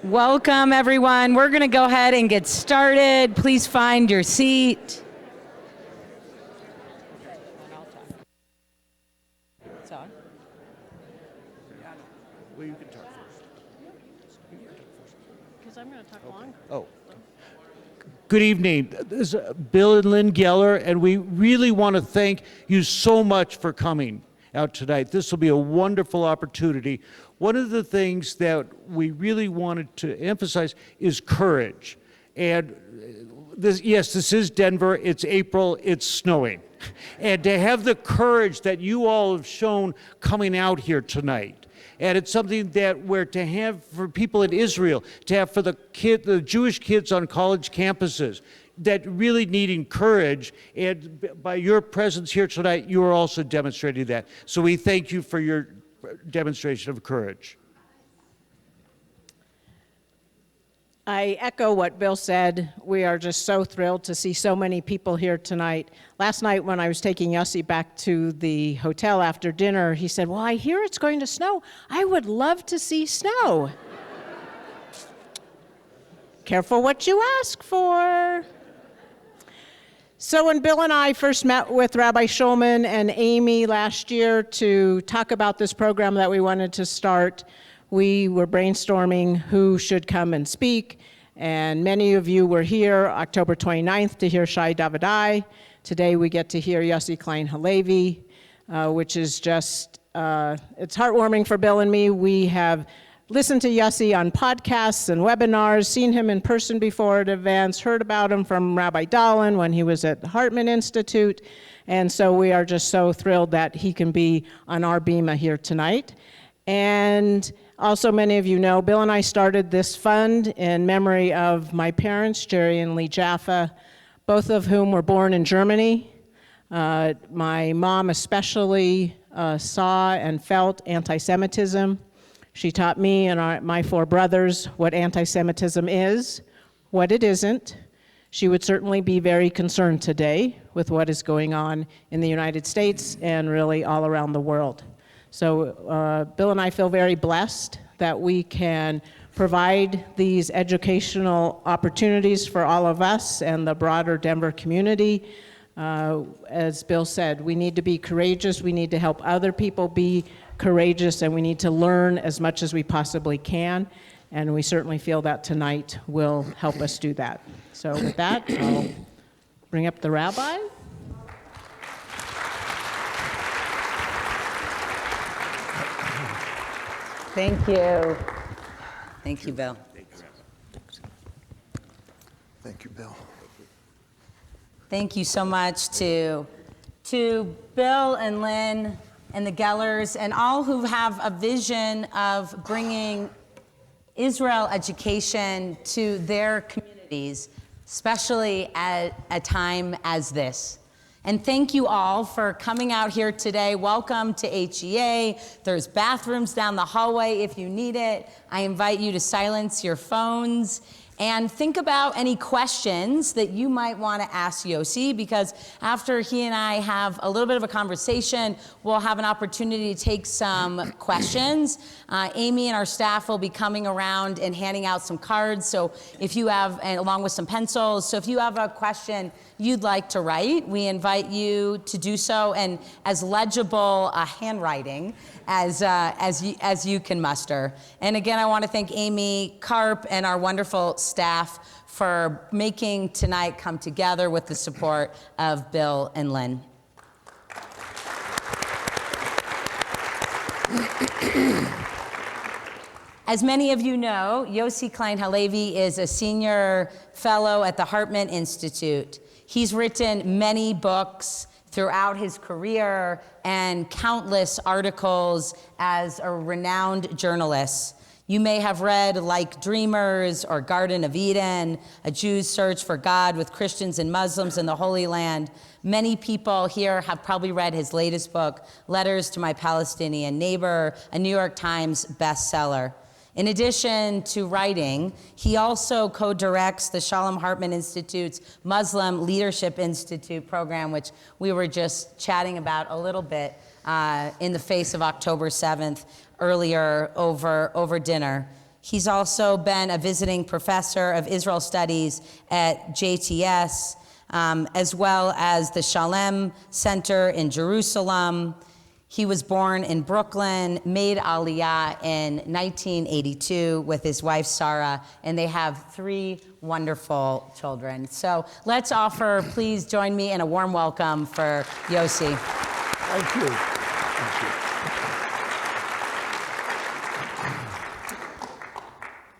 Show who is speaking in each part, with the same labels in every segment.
Speaker 1: Welcome, everyone. We're going to go ahead and get started. Please find your seat.
Speaker 2: Well, you can talk first.
Speaker 3: Because I'm going to talk longer.
Speaker 2: Oh. Good evening. This is Bill and Lynn Geller, and we really want to thank you so much for coming out tonight. This will be a wonderful opportunity. One of the things that we really wanted to emphasize is courage. And this is Denver. It's April. It's snowing. And to have the courage that you all have shown coming out here tonight. And it's something that we're to have for people in Israel, to have for the Jewish kids on college campuses that really needing courage. And by your presence here tonight, you are also demonstrating that. So we thank you for your demonstration of courage.
Speaker 3: I echo what Bill said. We are just so thrilled to see so many people here tonight. Last night when I was taking Yossi back to the hotel after dinner, he said, well, I hear it's going to snow. I would love to see snow. Careful what you ask for. So when Bill and I first met with Rabbi Shulman and Amy last year to talk about this program that we wanted to start, we were brainstorming who should come and speak, and many of you were here October 29th to hear Shai Davidai. Today we get to hear Yossi Klein Halevi, which is just, it's heartwarming for Bill and me. We have listened to Yossi on podcasts and webinars, seen him in person before at events, heard about him from Rabbi Dahlin when he was at the Hartman Institute, and so we are just so thrilled that he can be on our bima here tonight. And also, many of you know, Bill and I started this fund in memory of my parents, Jewry and Lee Jaffa, both of whom were born in Germany. My mom especially saw and felt anti-Semitism. She taught me and my four brothers what anti-Semitism is, what it isn't. She would certainly be very concerned today with what is going on in the United States and really all around the world. So Bill and I feel very blessed that we can provide these educational opportunities for all of us and the broader Denver community. As Bill said, we need to be courageous, we need to help other people be courageous, and we need to learn as much as we possibly can, and we certainly feel that tonight will help us do that. So with that, I'll bring up the rabbi.
Speaker 1: Thank you. Thank you, Bill.
Speaker 4: Thank you, Bill.
Speaker 1: Thank you so much to Bill and Lynn and the Gellers and all who have a vision of bringing Israel education to their communities, especially at a time as this. And thank you all for coming out here today. Welcome to HEA. There's bathrooms down the hallway if you need it. I invite you to silence your phones and think about any questions that you might want to ask Yossi, because after he and I have a little bit of a conversation, we'll have an opportunity to take some questions. Amy and our staff will be coming around and handing out some cards. So if you have, and along with some pencils, so if you have a question you'd like to write, we invite you to do so, and as legible handwriting as you can muster. And again, I want to thank Amy Karp and our wonderful staff for making tonight come together with the support of Bill and Lynn. As many of you know, Yossi Klein Halevi is a senior fellow at the Hartman Institute. He's written many books throughout his career and countless articles as a renowned journalist. You may have read Like Dreamers or Garden of Eden, A Jew's Search for God with Christians and Muslims in the Holy Land. Many people here have probably read his latest book, Letters to My Palestinian Neighbor, a New York Times bestseller. In addition to writing, he also co-directs the Shalom Hartman Institute's Muslim Leadership Institute program, which we were just chatting about a little bit in the face of October 7th earlier over dinner. He's also been a visiting professor of Israel Studies at JTS, as well as the Shalem Center in Jerusalem. He was born in Brooklyn, made Aliyah in 1982 with his wife Sarah, and they have 3 wonderful children. So let's offer, please join me in a warm welcome for Yossi.
Speaker 4: Thank you. Thank you.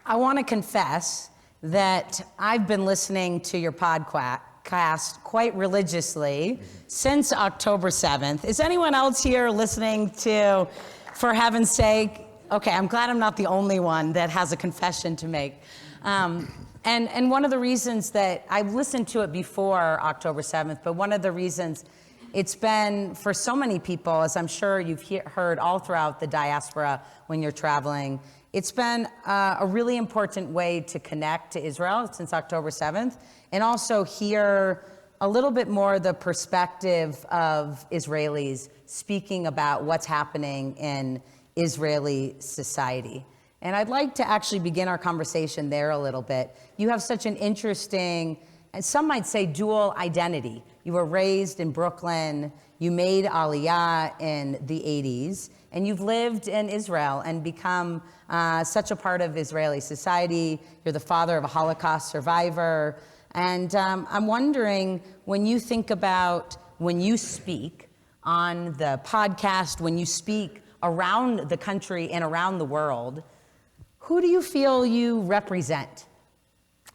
Speaker 1: I want to confess that I've been listening to your podcast quite religiously since October 7th. Is anyone else here listening to, for heaven's sake? Okay, I'm glad I'm not the only one that has a confession to make. And one of the reasons that I listened to it before October 7th, but one of the reasons it's been for so many people, as I'm sure you've heard all throughout the diaspora when you're traveling, it's been a really important way to connect to Israel since October 7th, and also hear a little bit more the perspective of Israelis speaking about what's happening in Israeli society. And I'd like to actually begin our conversation there a little bit. You have such an interesting, and some might say dual identity. You were raised in Brooklyn, you made Aliyah in the 80s, and you've lived in Israel and become such a part of Israeli society. You're the father of a Holocaust survivor. And I'm wondering, when you think about when you speak on the podcast, when you speak around the country and around the world, who do you feel you represent?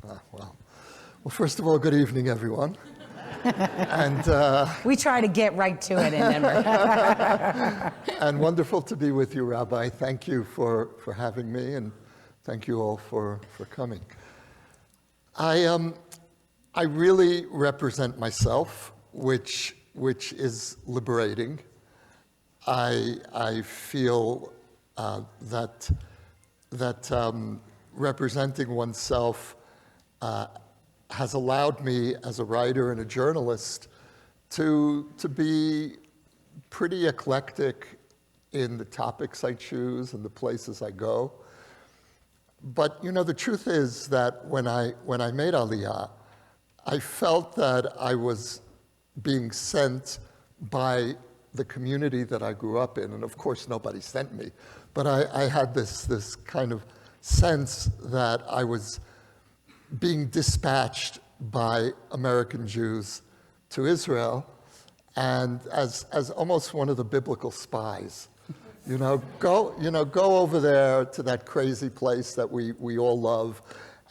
Speaker 4: Well, first of all, good evening, everyone. And
Speaker 1: we try to get right to it in Denver.
Speaker 4: and wonderful to be with you, Rabbi. Thank you for having me, and thank you all for coming. I really represent myself, which is liberating. I feel that representing oneself has allowed me as a writer and a journalist to be pretty eclectic in the topics I choose and the places I go. But you know, the truth is that when I made Aliyah, I felt that I was being sent by the community that I grew up in, and of course nobody sent me, but I had this kind of sense that I was being dispatched by American Jews to Israel, and as almost one of the biblical spies. Go over there to that crazy place that we all love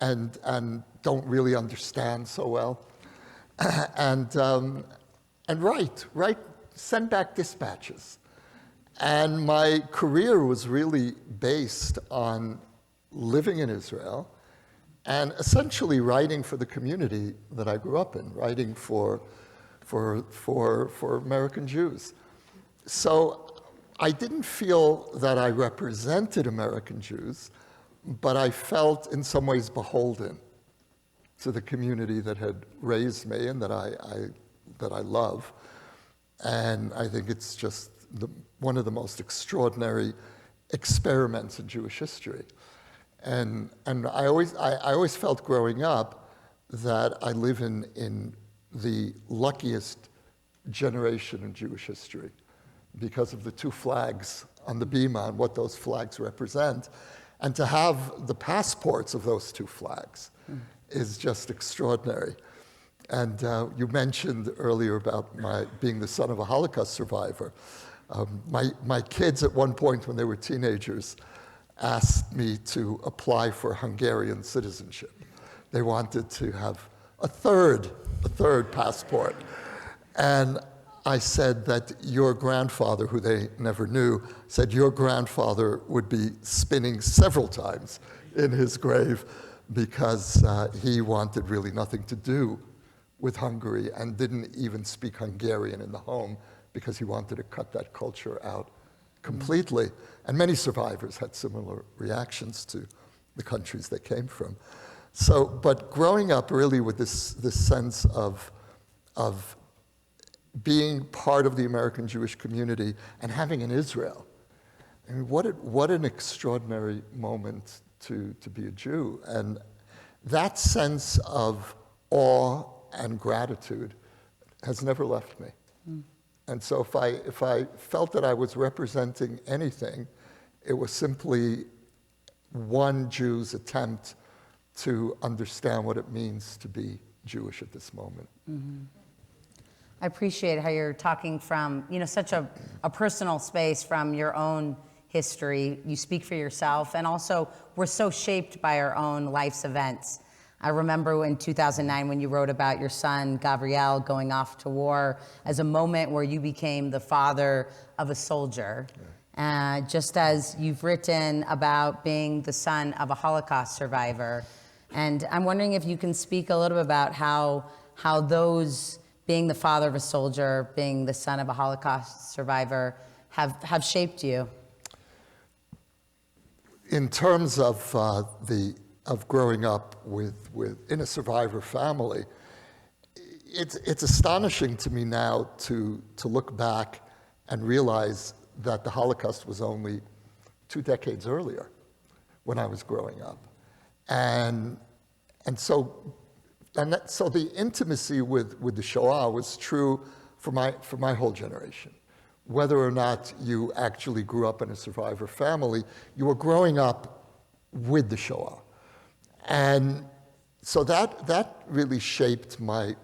Speaker 4: and don't really understand so well, and send back dispatches. And my career was really based on living in Israel and essentially writing for the community that I grew up in, writing for American Jews. So I didn't feel that I represented American Jews, but I felt in some ways beholden to the community that had raised me and that I love. And I think it's just one of the most extraordinary experiments in Jewish history. And I always felt growing up that I live in the luckiest generation in Jewish history because of the 2 flags on the bima and what those flags represent. And to have the passports of those 2 flags is just extraordinary. And you mentioned earlier about my being the son of a Holocaust survivor. My kids at one point when they were teenagers asked me to apply for Hungarian citizenship. They wanted to have a third passport. And I said that your grandfather, who they never knew, said your grandfather would be spinning several times in his grave because he wanted really nothing to do with Hungary and didn't even speak Hungarian in the home because he wanted to cut that culture out completely. And many survivors had similar reactions to the countries they came from. So, but growing up really with this sense of being part of the American Jewish community and having an Israel, I mean, what an extraordinary moment to be a Jew. And that sense of awe and gratitude has never left me. And so if I felt that I was representing anything, it was simply one Jew's attempt to understand what it means to be Jewish at this moment.
Speaker 1: I appreciate how you're talking from, such a personal space, from your own history. You speak for yourself, and also we're so shaped by our own life's events. I remember in 2009 when you wrote about your son, Gabriel, going off to war as a moment where you became the father of a soldier. Just as you've written about being the son of a Holocaust survivor. And I'm wondering if you can speak a little bit about how those, being the father of a soldier, being the son of a Holocaust survivor, have shaped you.
Speaker 4: In terms of growing up in a survivor family, it's astonishing to me now to look back and realize that the Holocaust was only 2 decades earlier when I was growing up. So the intimacy with the Shoah was true for my whole generation. Whether or not you actually grew up in a survivor family, you were growing up with the Shoah. And so that really shaped my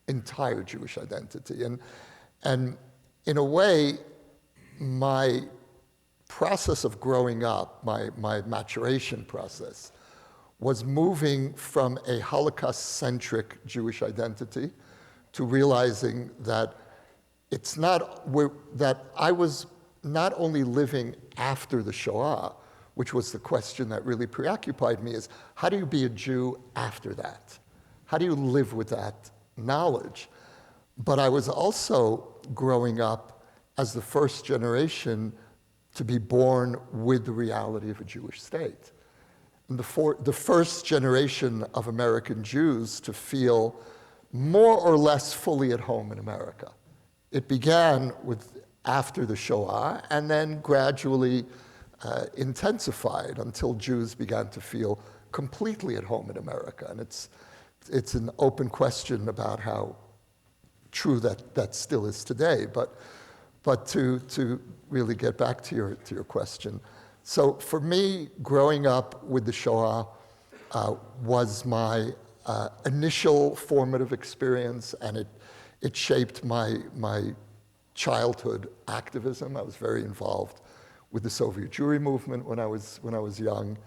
Speaker 4: entire Jewish identity. And in a way, my process of growing up, my maturation process, was moving from a Holocaust-centric Jewish identity to realizing that that I was not only living after the Shoah, which was the question that really preoccupied me, is how do you be a Jew after that? How do you live with that knowledge? But I was also growing up as the first generation to be born with the reality of a Jewish state. And the first generation of American Jews to feel more or less fully at home in America. It began after the Shoah and then gradually intensified until Jews began to feel completely at home in America. And it's an open question about how true that still is today. But to really get back to your question, so for me, growing up with the Shoah was my initial formative experience, and it shaped my childhood activism. I was very involved with the Soviet Jewry movement when I was young,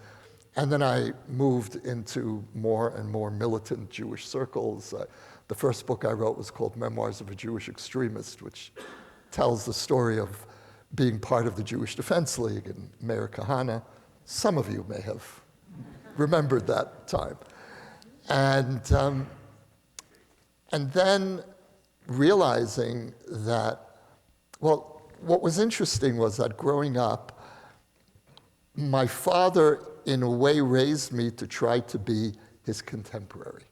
Speaker 4: and then I moved into more and more militant Jewish circles. The first book I wrote was called Memoirs of a Jewish Extremist, which tells the story of being part of the Jewish Defense League and Meir Kahane. Some of you may have remembered that time. And then realizing that, well, what was interesting was that growing up, my father, in a way, raised me to try to be his contemporary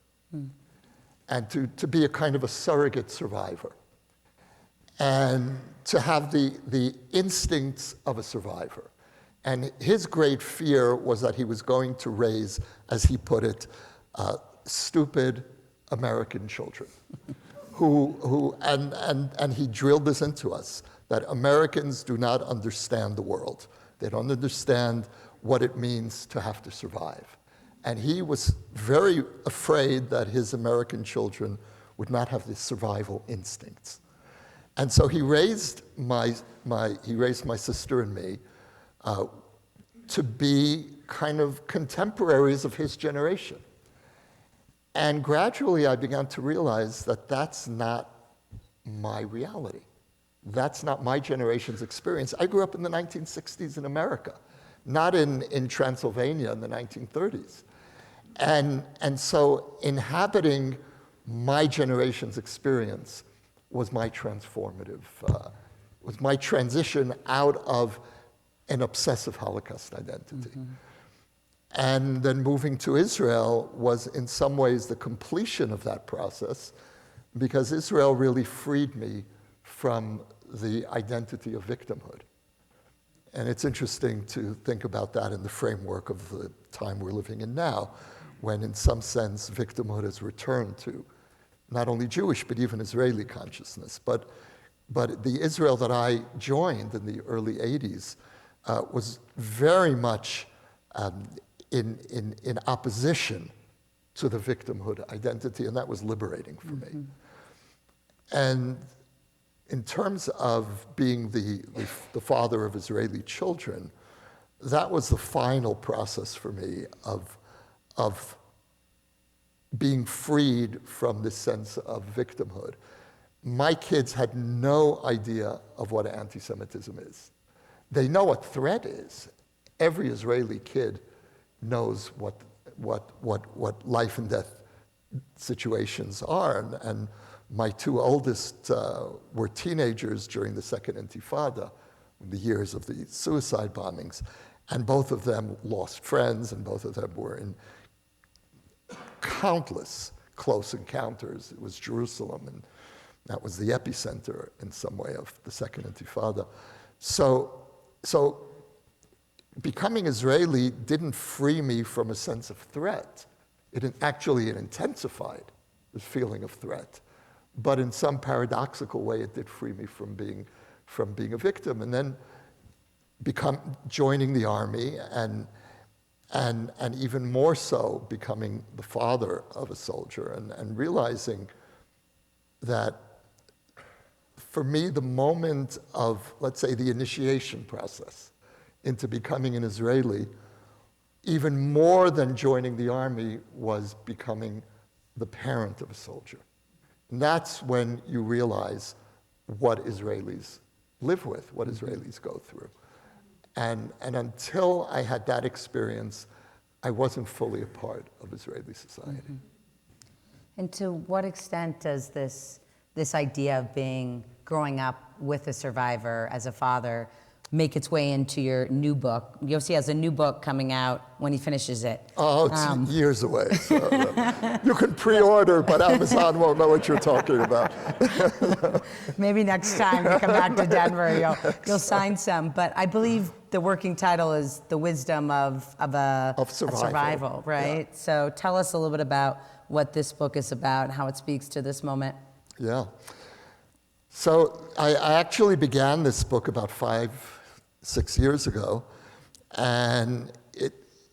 Speaker 4: and to be a kind of a surrogate survivor and to have the instincts of a survivor. And his great fear was that he was going to raise, as he put it, stupid American children and he drilled this into us, that Americans do not understand the world. They don't understand what it means to have to survive. And he was very afraid that his American children would not have the survival instincts. And so he raised my sister and me to be kind of contemporaries of his generation. And gradually I began to realize that that's not my reality. That's not my generation's experience. I grew up in the 1960s in America, not in Transylvania in the 1930s. And so inhabiting my generation's experience was my transformative, was my transition out of an obsessive Holocaust identity. Mm-hmm. And then moving to Israel was in some ways the completion of that process, because Israel really freed me from the identity of victimhood. And it's interesting to think about that in the framework of the time we're living in now, when in some sense victimhood has returned to not only Jewish but even Israeli consciousness. But the Israel that I joined in the early 80s was very much in opposition to the victimhood identity, and that was liberating for me. And in terms of being the father of Israeli children, that was the final process for me of being freed from this sense of victimhood. My kids had no idea of what anti-Semitism is. They know what threat is. Every Israeli kid knows what life and death situations are. And my two oldest were teenagers during the Second Intifada, the years of the suicide bombings, and both of them lost friends, and both of them were in countless close encounters. It was Jerusalem, and that was the epicenter in some way of the Second Intifada. So becoming Israeli didn't free me from a sense of threat. It intensified the feeling of threat. But in some paradoxical way, it did free me from being a victim. And then joining the army and even more so becoming the father of a soldier and realizing that for me, the moment of, let's say, the initiation process into becoming an Israeli, even more than joining the army, was becoming the parent of a soldier. And that's when you realize what Israelis live with, what Israelis go through. And until I had that experience, I wasn't fully a part of Israeli society.
Speaker 1: And to what extent does this idea of growing up with a survivor as a father make its way into your new book? Yossi has a new book coming out when he finishes it.
Speaker 4: Oh, it's years away. So, you can pre-order, but Amazon won't know what you're talking about.
Speaker 1: Maybe next time you come back to Denver, you'll sign some. But I believe the working title is "The Wisdom of Survival," right? Yeah. So tell us a little bit about what this book is about, how it speaks to this moment.
Speaker 4: Yeah. So I actually began this book about 5-6 years ago, and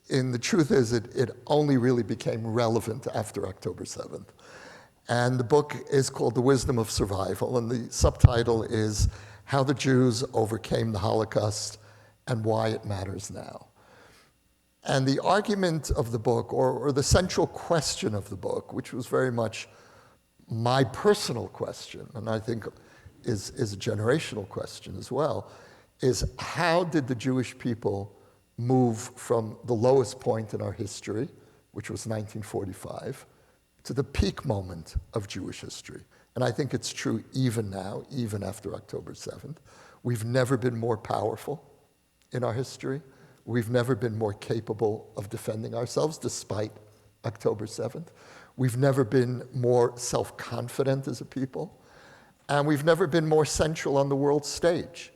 Speaker 4: the truth is it only really became relevant after October 7th. And the book is called The Wisdom of Survival, and the subtitle is How the Jews Overcame the Holocaust and Why It Matters Now. And the argument of the book, or the central question of the book, which was very much my personal question, and I think is a generational question as well, is how did the Jewish people move from the lowest point in our history, which was 1945, to the peak moment of Jewish history? And I think it's true even now, even after October 7th. We've never been more powerful in our history. We've never been more capable of defending ourselves, despite October 7th. We've never been more self-confident as a people. And we've never been more central on the world stage.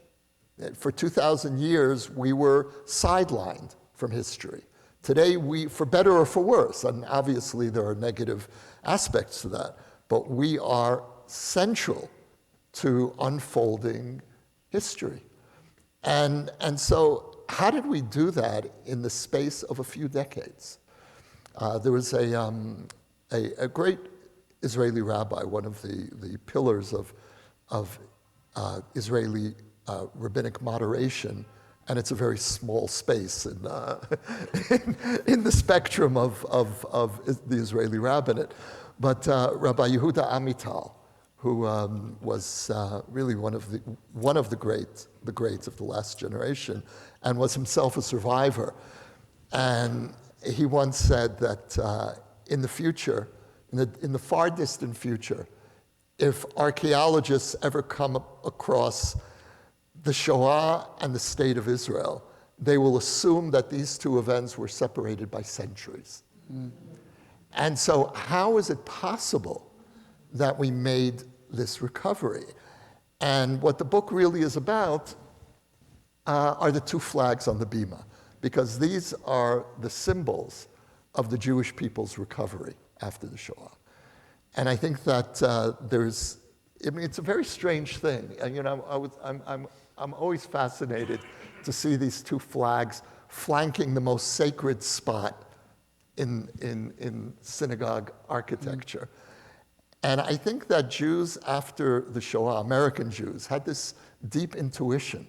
Speaker 4: For 2,000 years, we were sidelined from history. Today, for better or for worse, and obviously there are negative aspects to that, but we are central to unfolding history. And so how did we do that in the space of a few decades? There was a great Israeli rabbi, one of the pillars of Israeli rabbinic moderation, and it's a very small space in the spectrum of the Israeli rabbinate. But Rabbi Yehuda Amital, who was really one of the greats of the last generation, and was himself a survivor, and he once said that in the future, in the far distant future, if archaeologists ever come across the Shoah and the State of Israel, they will assume that these two events were separated by centuries. And so how is it possible that we made this recovery? And what the book really is about are the two flags on the bima, because these are the symbols of the Jewish people's recovery after the Shoah. And I think that it's a very strange thing. And, I'm always fascinated to see these two flags flanking the most sacred spot in synagogue architecture. And I think that Jews after the Shoah, American Jews, had this deep intuition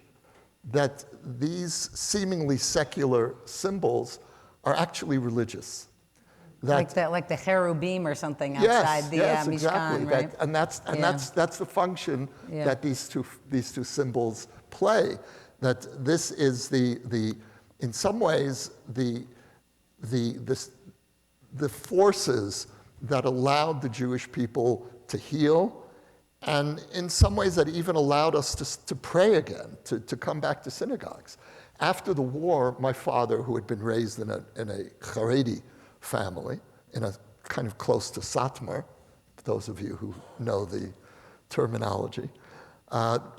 Speaker 4: that these seemingly secular symbols are actually religious.
Speaker 1: Like the cherubim or something outside the
Speaker 4: yes,
Speaker 1: Mishkan,
Speaker 4: exactly.
Speaker 1: right?
Speaker 4: That's the function that these two symbols play. That this is in some ways the forces that allowed the Jewish people to heal, and in some ways that even allowed us to pray again, to come back to synagogues. After the war, my father, who had been raised in a Haredi family, in a kind of close to Satmar, for those of you who know the terminology,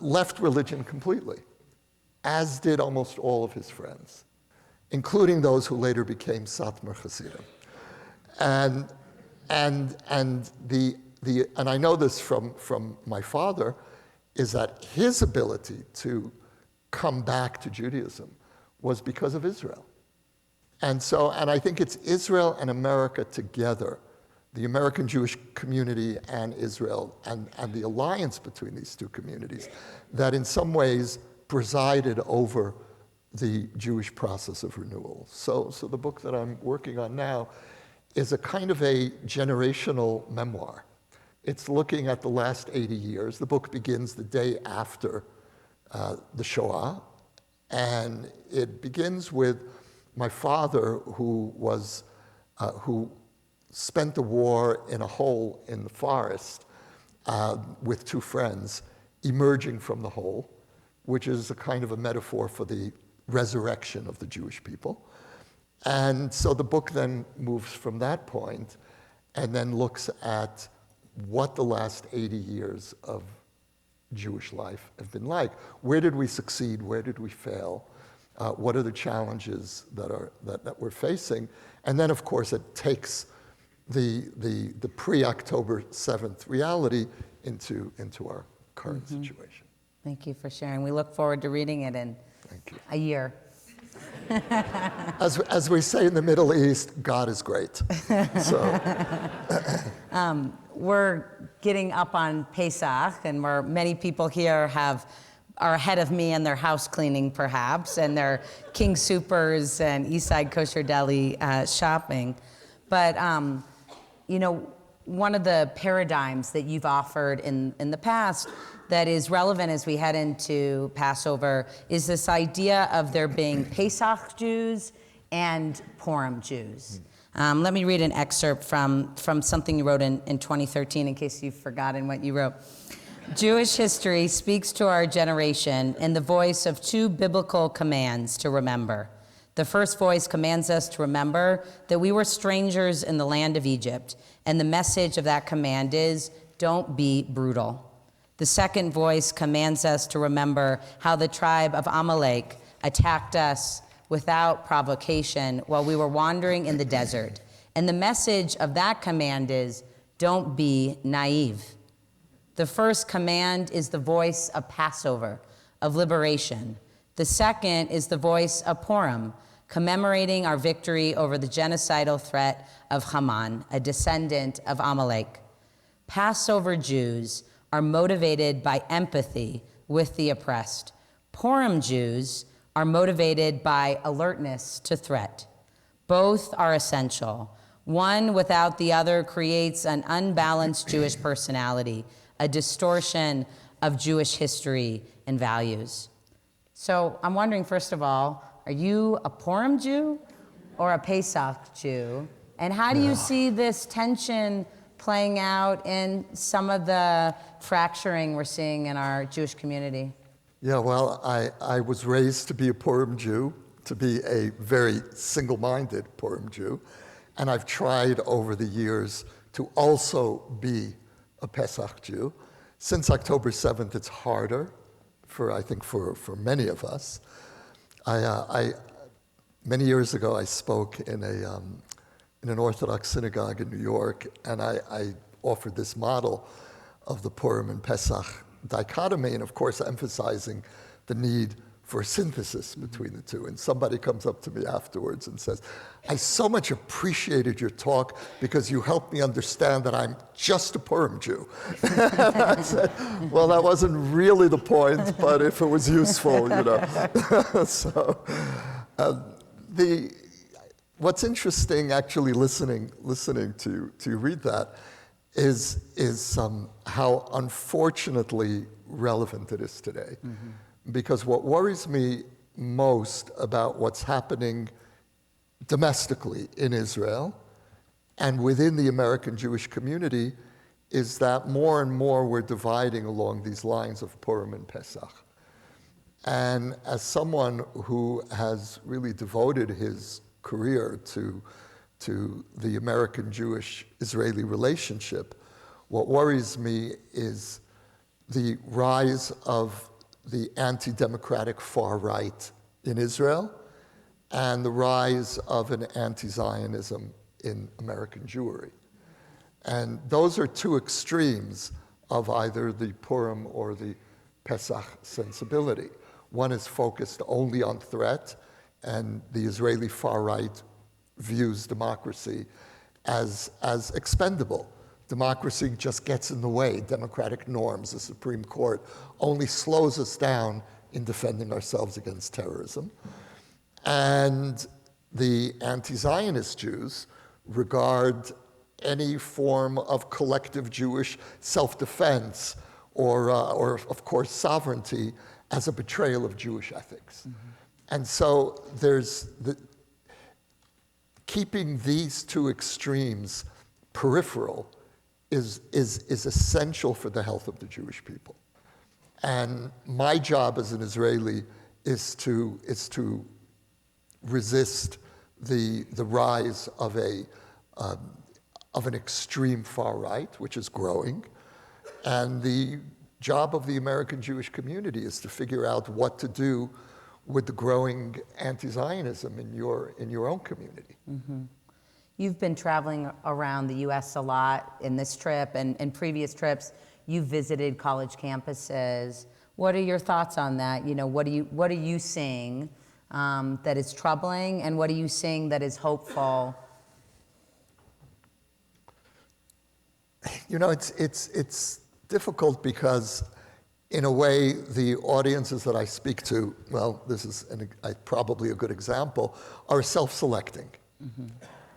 Speaker 4: left religion completely, as did almost all of his friends, including those who later became Satmar Hasidim. And I know this from my father, is that his ability to come back to Judaism was because of Israel. And I think it's Israel and America together, the American Jewish community and Israel, and the alliance between these two communities, that in some ways presided over the Jewish process of renewal. So the book that I'm working on now is a kind of a generational memoir. It's looking at the last 80 years. The book begins the day after the Shoah, and it begins with my father, who spent the war in a hole in the forest with two friends, emerging from the hole, which is a kind of a metaphor for the resurrection of the Jewish people. And so the book then moves from that point and then looks at what the last 80 years of Jewish life have been like. Where did we succeed? Where did we fail? What are the challenges that we're facing? And then, of course, it takes the pre-October 7th reality into our current situation.
Speaker 1: Thank you for sharing. We look forward to reading it in a year.
Speaker 4: As we say in the Middle East, God is great.
Speaker 1: We're getting up on Pesach, and many people here are ahead of me in their house cleaning, perhaps, and their King Soopers and Eastside Kosher Deli shopping. But one of the paradigms that you've offered in the past that is relevant as we head into Passover is this idea of there being Pesach Jews and Purim Jews. Let me read an excerpt from something you wrote in 2013, in case you've forgotten what you wrote. Jewish history speaks to our generation in the voice of two biblical commands to remember. The first voice commands us to remember that we were strangers in the land of Egypt, and the message of that command is, don't be brutal. The second voice commands us to remember how the tribe of Amalek attacked us without provocation while we were wandering in the desert. And the message of that command is, don't be naive. The first command is the voice of Passover, of liberation. The second is the voice of Purim, commemorating our victory over the genocidal threat of Haman, a descendant of Amalek. Passover Jews are motivated by empathy with the oppressed. Purim Jews are motivated by alertness to threat. Both are essential. One without the other creates an unbalanced Jewish personality, a distortion of Jewish history and values. So I'm wondering, first of all, are you a Purim Jew or a Pesach Jew? And how do you see this tension playing out in some of the fracturing we're seeing in our Jewish community?
Speaker 4: Yeah, well, I was raised to be a Purim Jew, to be a very single-minded Purim Jew, and I've tried over the years to also be a Pesach Jew. Since October 7th, it's harder, I think, for many of us. Many years ago, I spoke in an Orthodox synagogue in New York, and I offered this model of the Purim and Pesach dichotomy, and of course emphasizing the need for synthesis between the two. And somebody comes up to me afterwards and says, I so much appreciated your talk because you helped me understand that I'm just a Purim Jew. And I said, well, that wasn't really the point, but if it was useful, you know. So what's interesting actually listening to you read that is how unfortunately relevant it is today. Mm-hmm. Because what worries me most about what's happening domestically in Israel and within the American Jewish community is that more and more we're dividing along these lines of Purim and Pesach. And as someone who has really devoted his career to the American Jewish-Israeli relationship, what worries me is the rise of the anti-democratic far right in Israel and the rise of an anti-Zionism in American Jewry. And those are two extremes of either the Purim or the Pesach sensibility. One is focused only on threat, and the Israeli far right views democracy as expendable. Democracy just gets in the way. Democratic norms, the Supreme Court, only slows us down in defending ourselves against terrorism. And the anti-Zionist Jews regard any form of collective Jewish self-defense or of course, sovereignty as a betrayal of Jewish ethics. Mm-hmm. And so there's keeping these two extremes peripheral is essential for the health of the Jewish people. And my job as an Israeli is to resist the rise of an extreme far right, which is growing. And the job of the American Jewish community is to figure out what to do with the growing anti-Zionism in your own community. Mm-hmm.
Speaker 1: You've been traveling around the U.S. a lot in this trip and in previous trips. You've visited college campuses. What are your thoughts on that? You know, what are you seeing that is troubling, and what are you seeing that is hopeful?
Speaker 4: You know, it's difficult because, in a way, the audiences that I speak to, well, this is probably a good example, are self-selecting. Mm-hmm.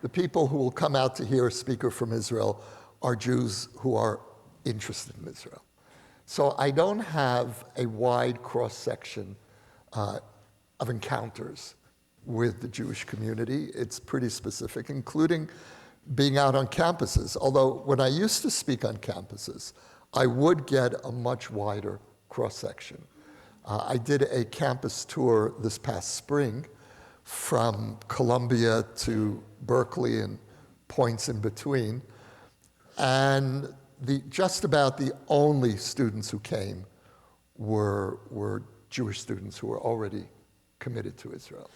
Speaker 4: The people who will come out to hear a speaker from Israel are Jews who are interested in Israel. So I don't have a wide cross-section of encounters with the Jewish community. It's pretty specific, including being out on campuses. Although when I used to speak on campuses, I would get a much wider cross-section. I did a campus tour this past spring from Columbia to Berkeley and points in between. And just about the only students who came were Jewish students who were already committed to Israel.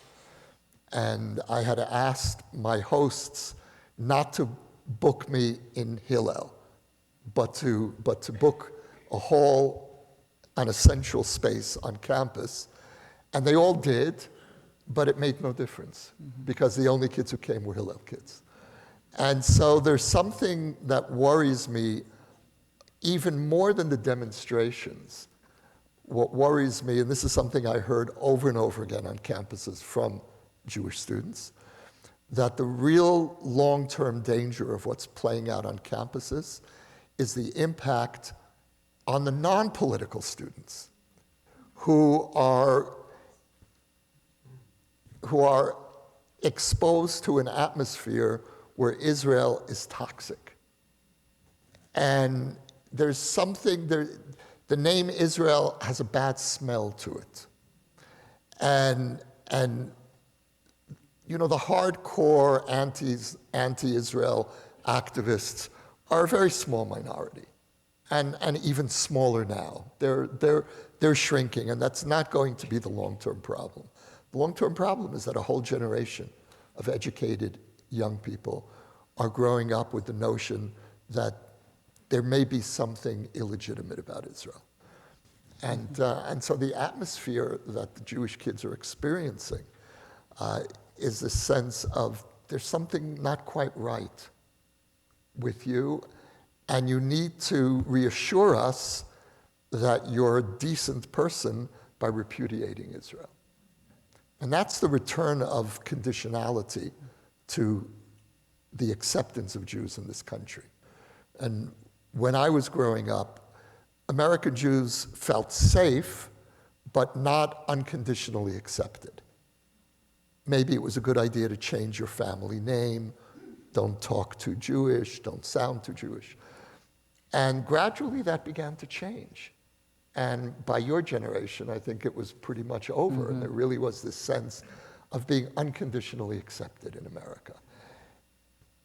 Speaker 4: And I had asked my hosts not to book me in Hillel, but to book a hall, an essential space on campus. And they all did, but it made no difference because the only kids who came were Hillel kids. And so there's something that worries me even more than the demonstrations. What worries me, and this is something I heard over and over again on campuses from Jewish students, that the real long-term danger of what's playing out on campuses is the impact on the non-political students who are exposed to an atmosphere where Israel is toxic. And there's something there, the name Israel has a bad smell to it. And you know, the hardcore anti-Israel activists are a very small minority, and even smaller now. They're shrinking, and that's not going to be the long-term problem. The long-term problem is that a whole generation of educated young people are growing up with the notion that there may be something illegitimate about Israel. And so the atmosphere that the Jewish kids are experiencing is a sense of there's something not quite right with you, and you need to reassure us that you're a decent person by repudiating Israel. And that's the return of conditionality to the acceptance of Jews in this country. And when I was growing up, American Jews felt safe, but not unconditionally accepted. Maybe it was a good idea to change your family name, don't talk too Jewish, don't sound too Jewish. And gradually that began to change. And by your generation, I think it was pretty much over, and there really was this sense of being unconditionally accepted in America.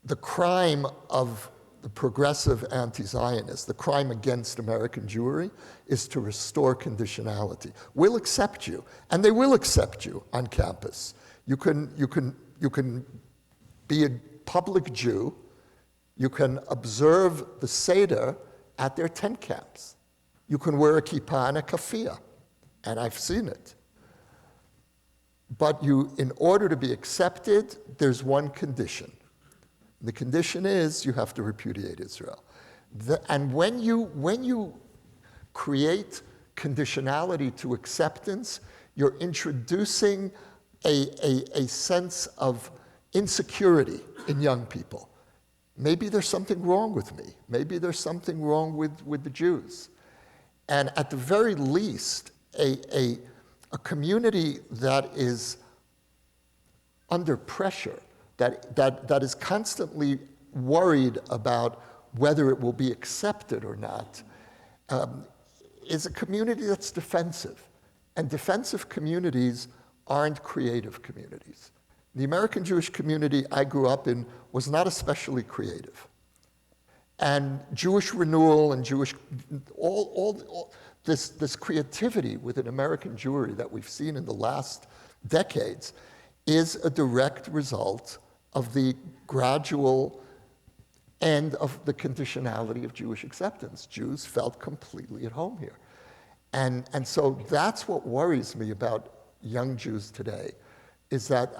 Speaker 4: The crime of the progressive anti-Zionists, the crime against American Jewry, is to restore conditionality. We'll accept you, and they will accept you on campus. You can be a public Jew. You can observe the Seder at their tent camps. You can wear a kippah and a keffiyeh, and I've seen it. But in order to be accepted, there's one condition. The condition is you have to repudiate Israel. And when you create conditionality to acceptance, you're introducing a sense of insecurity in young people. Maybe there's something wrong with me. Maybe there's something wrong with the Jews. And at the very least, a community that is under pressure, that is constantly worried about whether it will be accepted or not, is a community that's defensive. And defensive communities aren't creative communities. The American Jewish community I grew up in was not especially creative. And Jewish renewal and all this creativity within American Jewry that we've seen in the last decades is a direct result of the gradual end of the conditionality of Jewish acceptance. Jews felt completely at home here. And so that's what worries me about young Jews today, is that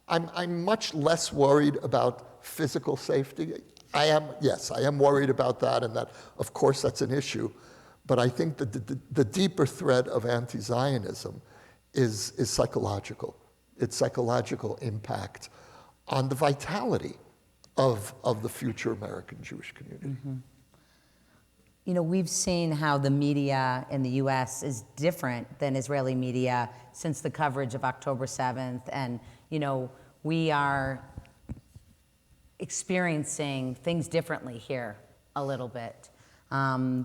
Speaker 4: I'm much less worried about physical safety. I am worried about that, and that, of course, that's an issue. But I think that the deeper threat of anti-Zionism is psychological. Its psychological impact on the vitality of the future American Jewish community.
Speaker 1: Mm-hmm. You know, we've seen how the media in the U.S. is different than Israeli media since the coverage of October 7th. And, you know, we are experiencing things differently here a little bit.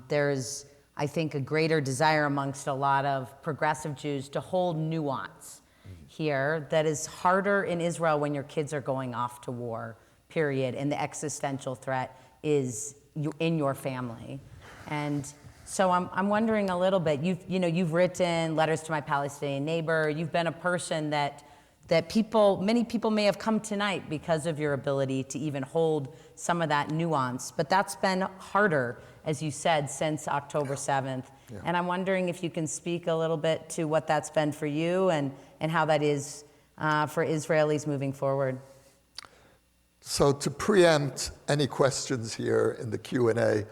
Speaker 1: There's, I think, a greater desire amongst a lot of progressive Jews to hold nuance here that is harder in Israel when your kids are going off to war, period, and the existential threat is in your family. And so I'm wondering a little bit, you've written letters to my Palestinian neighbor, you've been a person that many people may have come tonight because of your ability to even hold some of that nuance, but that's been harder, as you said, since October 7th. Yeah. And I'm wondering if you can speak a little bit to what that's been for you and how that is for Israelis moving forward.
Speaker 4: So to preempt any questions here in the Q&A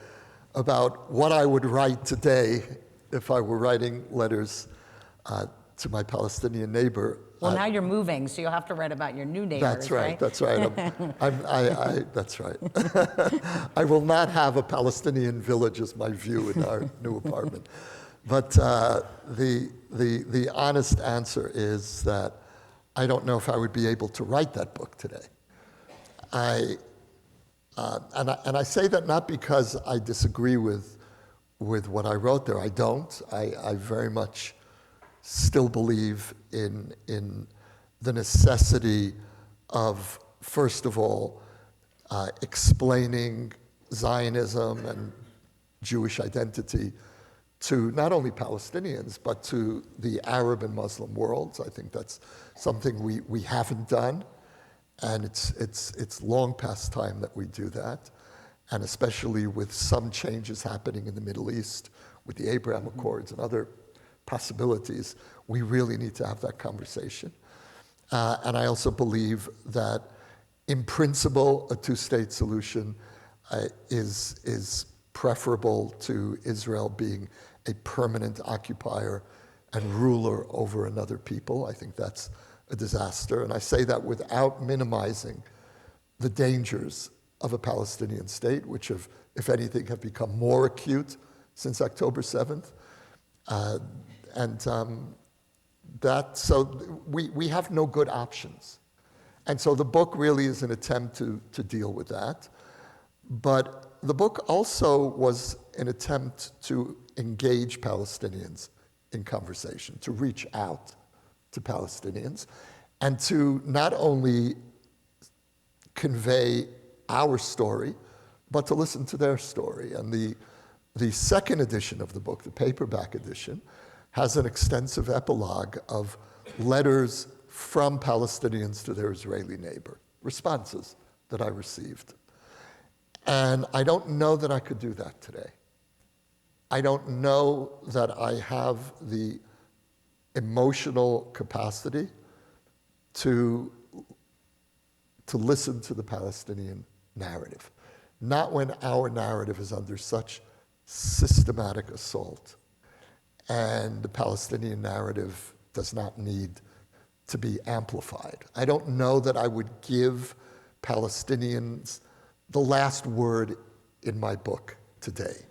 Speaker 4: about what I would write today if I were writing letters to my Palestinian neighbor.
Speaker 1: Well, now you're moving, so you'll have to write about your new neighbors,
Speaker 4: That's right.
Speaker 1: right?
Speaker 4: That's right. That's right. I will not have a Palestinian village as my view in our new apartment. But the honest answer is that I don't know if I would be able to write that book today. And I say that not because I disagree with what I wrote there. I don't. I very much still believe in the necessity of, first of all, explaining Zionism and Jewish identity to not only Palestinians, but to the Arab and Muslim worlds. I think that's something we haven't done, and it's long past time that we do that, and especially with some changes happening in the Middle East, with the Abraham Accords and other possibilities, we really need to have that conversation. And I also believe that, in principle, a two-state solution is preferable to Israel being a permanent occupier and ruler over another people. I think that's a disaster. And I say that without minimizing the dangers of a Palestinian state, which have, if anything, have become more acute since October 7th. So we have no good options. And so the book really is an attempt to deal with that. But the book also was an attempt to engage Palestinians in conversation, to reach out to Palestinians, and to not only convey our story, but to listen to their story. And the second edition of the book, the paperback edition, has an extensive epilogue of letters from Palestinians to their Israeli neighbor, responses that I received. And I don't know that I could do that today. I don't know that I have the emotional capacity to listen to the Palestinian narrative. Not when our narrative is under such systematic assault. And the Palestinian narrative does not need to be amplified. I don't know that I would give Palestinians the last word in my book today.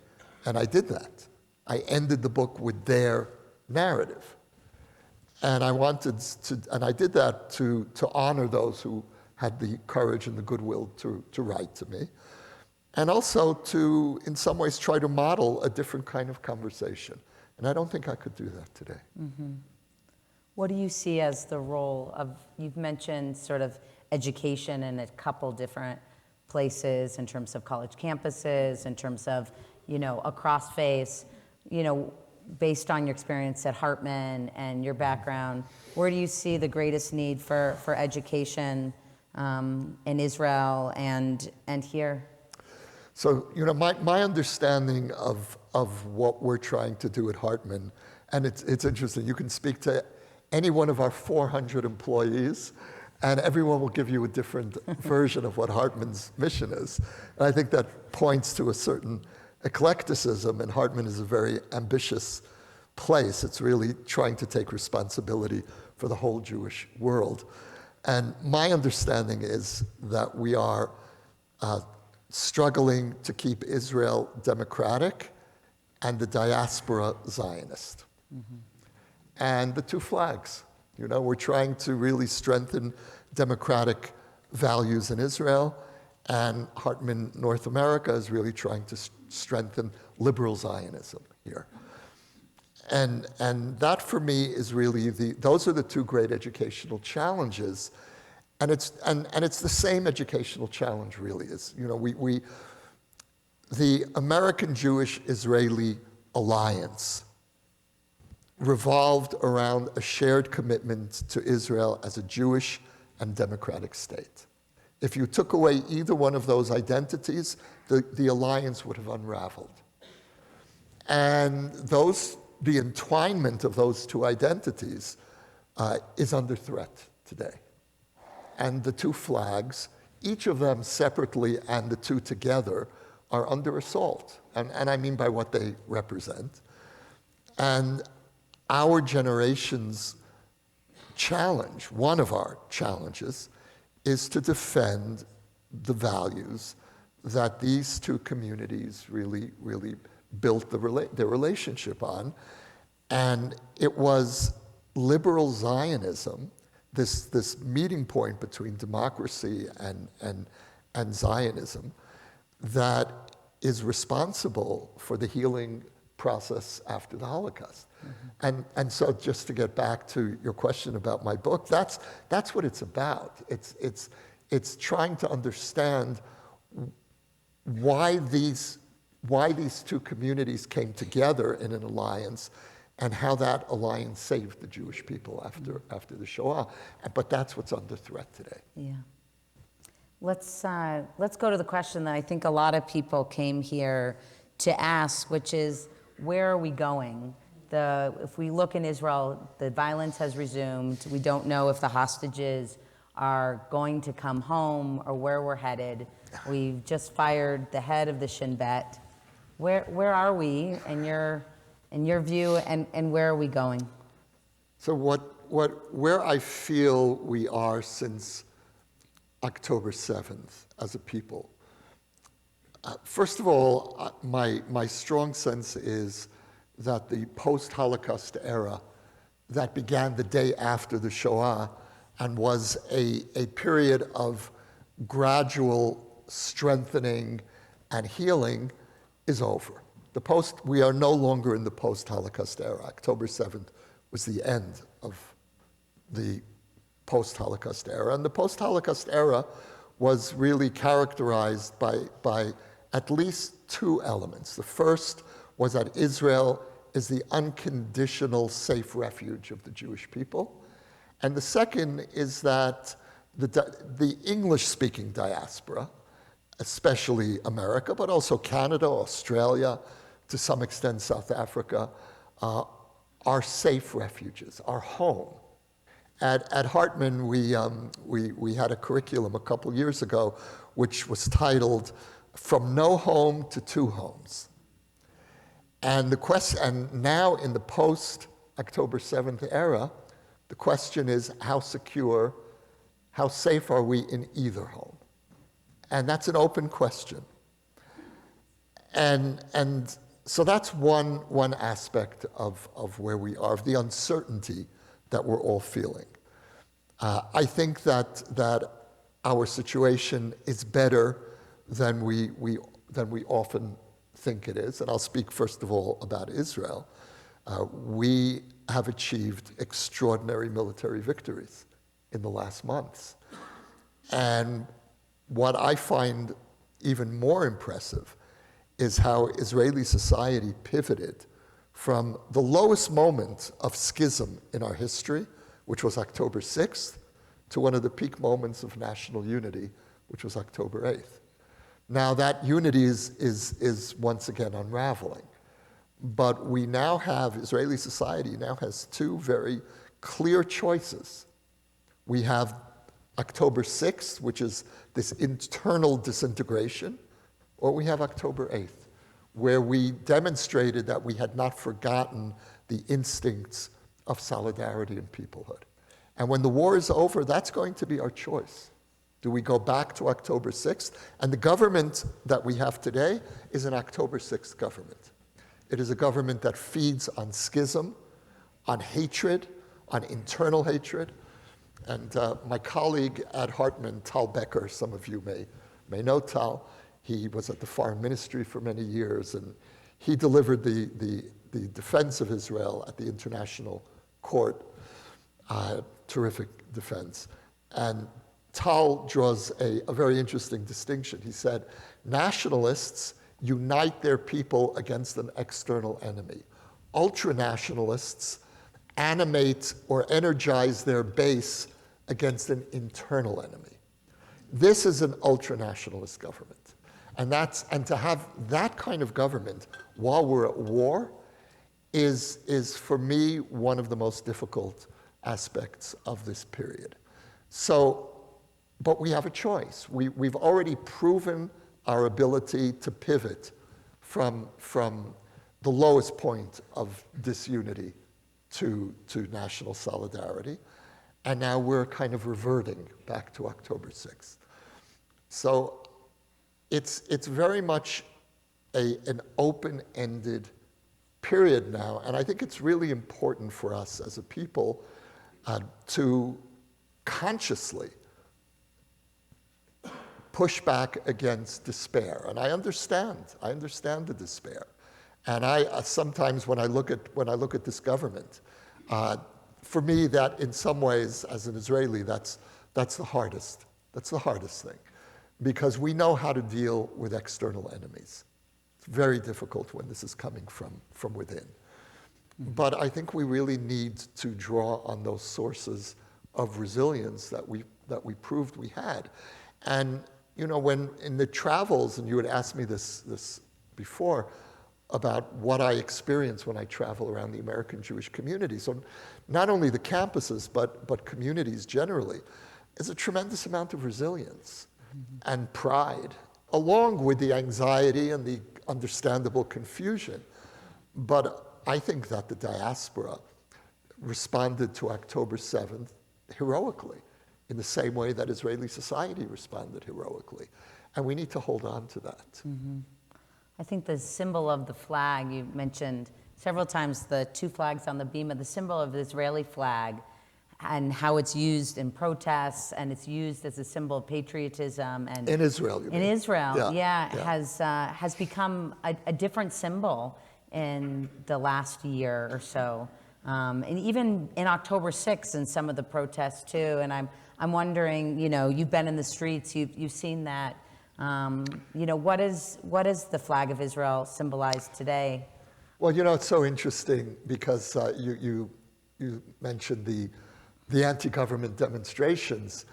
Speaker 4: And I did that. I ended the book with their narrative. And I wanted to, and I did that to honor those who had the courage and the goodwill to write to me. And also to, in some ways, try to model a different kind of conversation. And I don't think I could do that today.
Speaker 1: Mm-hmm. What do you see as the role of, you've mentioned sort of education in a couple different places in terms of college campuses, in terms of, a cross-face, based on your experience at Hartman and your background, where do you see the greatest need for education in Israel and here?
Speaker 4: So, my understanding of what we're trying to do at Hartman, and it's interesting, you can speak to any one of our 400 employees, and everyone will give you a different version of what Hartman's mission is. And I think that points to a certain eclecticism, and Hartman is a very ambitious place. It's really trying to take responsibility for the whole Jewish world. And my understanding is that we are struggling to keep Israel democratic and the diaspora Zionist. Mm-hmm. And the two flags. We're trying to really strengthen democratic values in Israel, and Hartman North America is really trying to strengthen liberal Zionism here. And that for me is really those are the two great educational challenges. And it's the same educational challenge really is, the American Jewish-Israeli alliance revolved around a shared commitment to Israel as a Jewish and democratic state. If you took away either one of those identities, the alliance would have unraveled. And the entwinement of those two identities is under threat today. And the two flags, each of them separately and the two together, are under assault. And I mean by what they represent. And our generation's challenge, one of our challenges, is to defend the values that these two communities really, really built their relationship on. And it was liberal Zionism, this meeting point between democracy and Zionism, that is responsible for the healing process after the Holocaust. Mm-hmm. And so just to get back to your question about my book, that's what it's about. It's trying to understand why these why these two communities came together in an alliance and how that alliance saved the Jewish people after the Shoah. But that's what's under threat today.
Speaker 1: Yeah. Let's go to the question that I think a lot of people came here to ask, which is, where are we going? If we look in Israel, the violence has resumed. We don't know if the hostages are going to come home or where we're headed. We've just fired the head of the Shin Bet. Where are we in your view, and where are we going?
Speaker 4: So where I feel we are since October 7th as a people. First of all, my strong sense is that the post-Holocaust era that began the day after the Shoah and was a period of gradual strengthening and healing is over. We are no longer in the post-Holocaust era. October 7th was the end of the post-Holocaust era. And the post-Holocaust era was really characterized by at least two elements. The first was that Israel is the unconditional safe refuge of the Jewish people. And the second is that the English-speaking diaspora, especially America, but also Canada, Australia, to some extent South Africa, are safe refuges, are home. At Hartman, we had a curriculum a couple years ago which was titled From No Home to Two Homes. And now in the post-October 7th era, the question is how secure, how safe are we in either home? And that's an open question. And so that's one aspect of where we are, of the uncertainty that we're all feeling. I think that our situation is better than we often think it is. And I'll speak first of all about Israel. We have achieved extraordinary military victories in the last months. And what I find even more impressive is how Israeli society pivoted from the lowest moment of schism in our history, which was October 6th, to one of the peak moments of national unity, which was October 8th. Now that unity is once again unraveling. But we now have, Israeli society now has two very clear choices. We have October 6th, which is this internal disintegration, or we have October 8th, where we demonstrated that we had not forgotten the instincts of solidarity and peoplehood. And when the war is over, that's going to be our choice. Do we go back to October 6th? And the government that we have today is an October 6th government. It is a government that feeds on schism, on hatred, on internal hatred. And my colleague at Hartman, Tal Becker, some of you may know Tal. He was at the foreign ministry for many years, and he delivered the defense of Israel at the International Court. Terrific defense. And Tal draws a very interesting distinction. He said, nationalists unite their people against an external enemy. Ultranationalists animate or energize their base against an internal enemy. This is an ultranationalist government. And to have that kind of government while we're at war is for me one of the most difficult aspects of this period. So, but we have a choice. We've already proven our ability to pivot from the lowest point of disunity to national solidarity. And now we're kind of reverting back to October 6th. So it's very much an open-ended period now. And I think it's really important for us as a people to consciously push back against despair. And I understand the despair. And I sometimes when I look at this government, for me that in some ways as an Israeli, that's the hardest thing, because we know how to deal with external enemies. It's very difficult when this is coming from within. But I think we really need to draw on those sources of resilience that we proved we had. And when in the travels, and you had asked me this before, about what I experience when I travel around the American Jewish community. So not only the campuses, but communities generally, is a tremendous amount of resilience and pride, along with the anxiety and the understandable confusion. But I think that the diaspora responded to October 7th heroically, in the same way that Israeli society responded heroically. And we need to hold on to that.
Speaker 1: Mm-hmm. I think the symbol of the flag, you mentioned several times the two flags on the beam, the symbol of the Israeli flag and how it's used in protests, and it's used as a symbol of patriotism. And
Speaker 4: in Israel, you mean?
Speaker 1: In Israel, yeah. Has become a different symbol in the last year or so. And even in October 6th and some of the protests too. And I'm wondering, you've been in the streets, you've seen that. What does the flag of Israel symbolize today?
Speaker 4: Well, it's so interesting because you mentioned the anti-government demonstrations,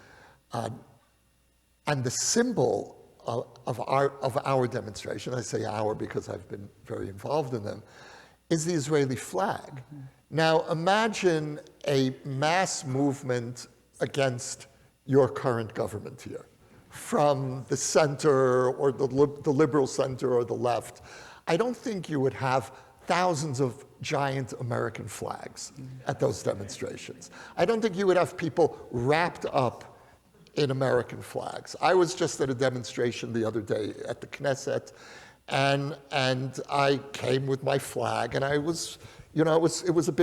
Speaker 4: and the symbol of our demonstration. I say our because I've been very involved in them, is the Israeli flag. Mm-hmm. Now, imagine a mass movement against your current government here, from the center or the liberal center or the left. I don't think you would have thousands of giant American flags at those demonstrations. I don't think you would have people wrapped up in American flags. I was just at a demonstration the other day at the Knesset, and I came with my flag, and I was, it was a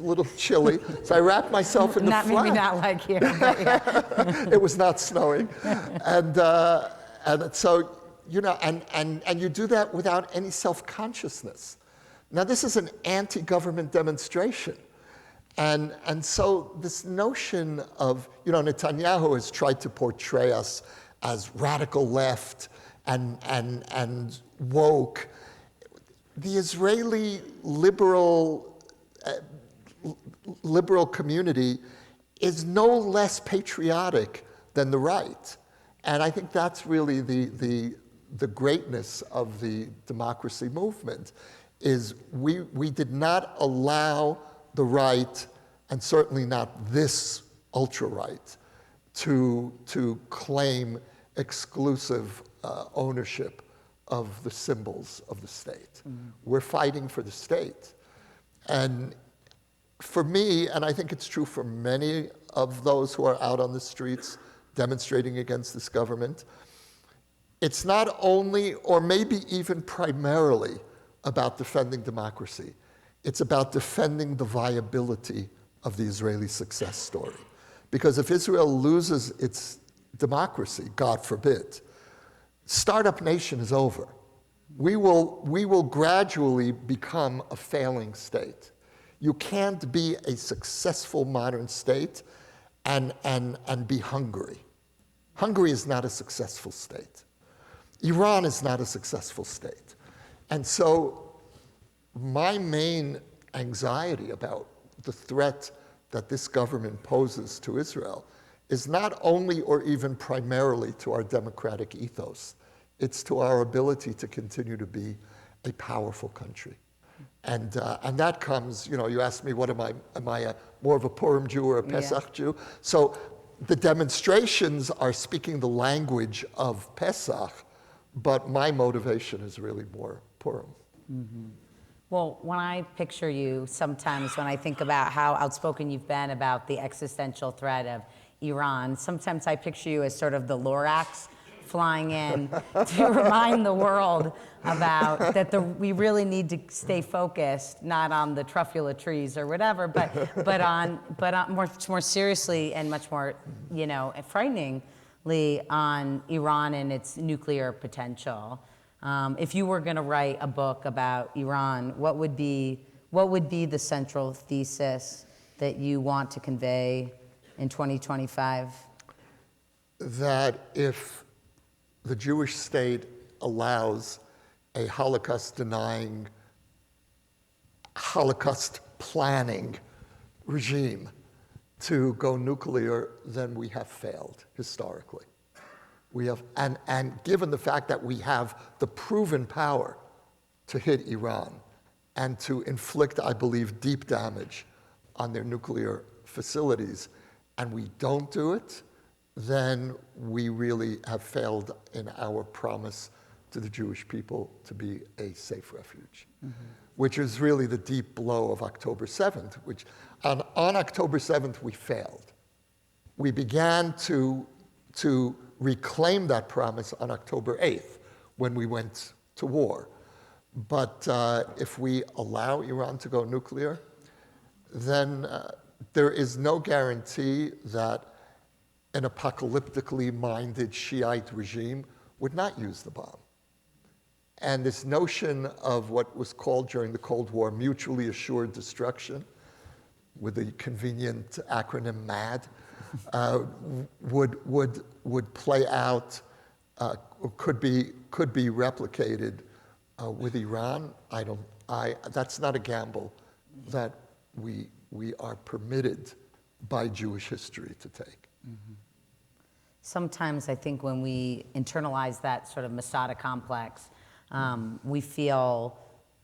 Speaker 4: little chilly, so I wrapped myself in the flag.
Speaker 1: Maybe not like here, but yeah.
Speaker 4: It was not snowing, and so and you do that without any self-consciousness. Now this is an anti-government demonstration, and so this notion of Netanyahu has tried to portray us as radical left and woke. The Israeli liberal community is no less patriotic than the right. And I think that's really the greatness of the democracy movement, is we did not allow the right, and certainly not this ultra-right, to claim exclusive ownership of the symbols of the state. Mm-hmm. We're fighting for the state. And for me, and I think it's true for many of those who are out on the streets demonstrating against this government, it's not only, or maybe even primarily, about defending democracy. It's about defending the viability of the Israeli success story. Because if Israel loses its democracy, God forbid, startup nation is over. We will gradually become a failing state. You can't be a successful modern state and be Hungary. Hungary is not a successful state. Iran is not a successful state. And so my main anxiety about the threat that this government poses to Israel is not only or even primarily to our democratic ethos, it's to our ability to continue to be a powerful country. And that comes, you asked me, what am I more of a Purim Jew or a Pesach Jew? So the demonstrations are speaking the language of Pesach, but my motivation is really more Purim.
Speaker 1: Mm-hmm. Well, when I picture you, sometimes when I think about how outspoken you've been about the existential threat of Iran, sometimes I picture you as sort of the Lorax flying in to remind the world about that we really need to stay focused, not on the truffula trees or whatever, but on more seriously and much more, frighteningly on Iran and its nuclear potential. If you were going to write a book about Iran, what would be the central thesis that you want to convey in 2025?
Speaker 4: That if the Jewish state allows a Holocaust-denying, Holocaust planning regime to go nuclear, then we have failed historically. We have, and given the fact that we have the proven power to hit Iran and to inflict, I believe, deep damage on their nuclear facilities, and we don't do it, then we really have failed in our promise to the Jewish people to be a safe refuge, which is really the deep blow of October 7th, which on October 7th we failed. We began to reclaim that promise on October 8th when we went to war. But if we allow Iran to go nuclear, then there is no guarantee that an apocalyptically minded Shiite regime would not use the bomb. And this notion of what was called during the Cold War mutually assured destruction, with the convenient acronym MAD, would play out, or could be replicated with Iran. That's not a gamble that we are permitted by Jewish history to take.
Speaker 1: Sometimes I think when we internalize that sort of Masada complex, we feel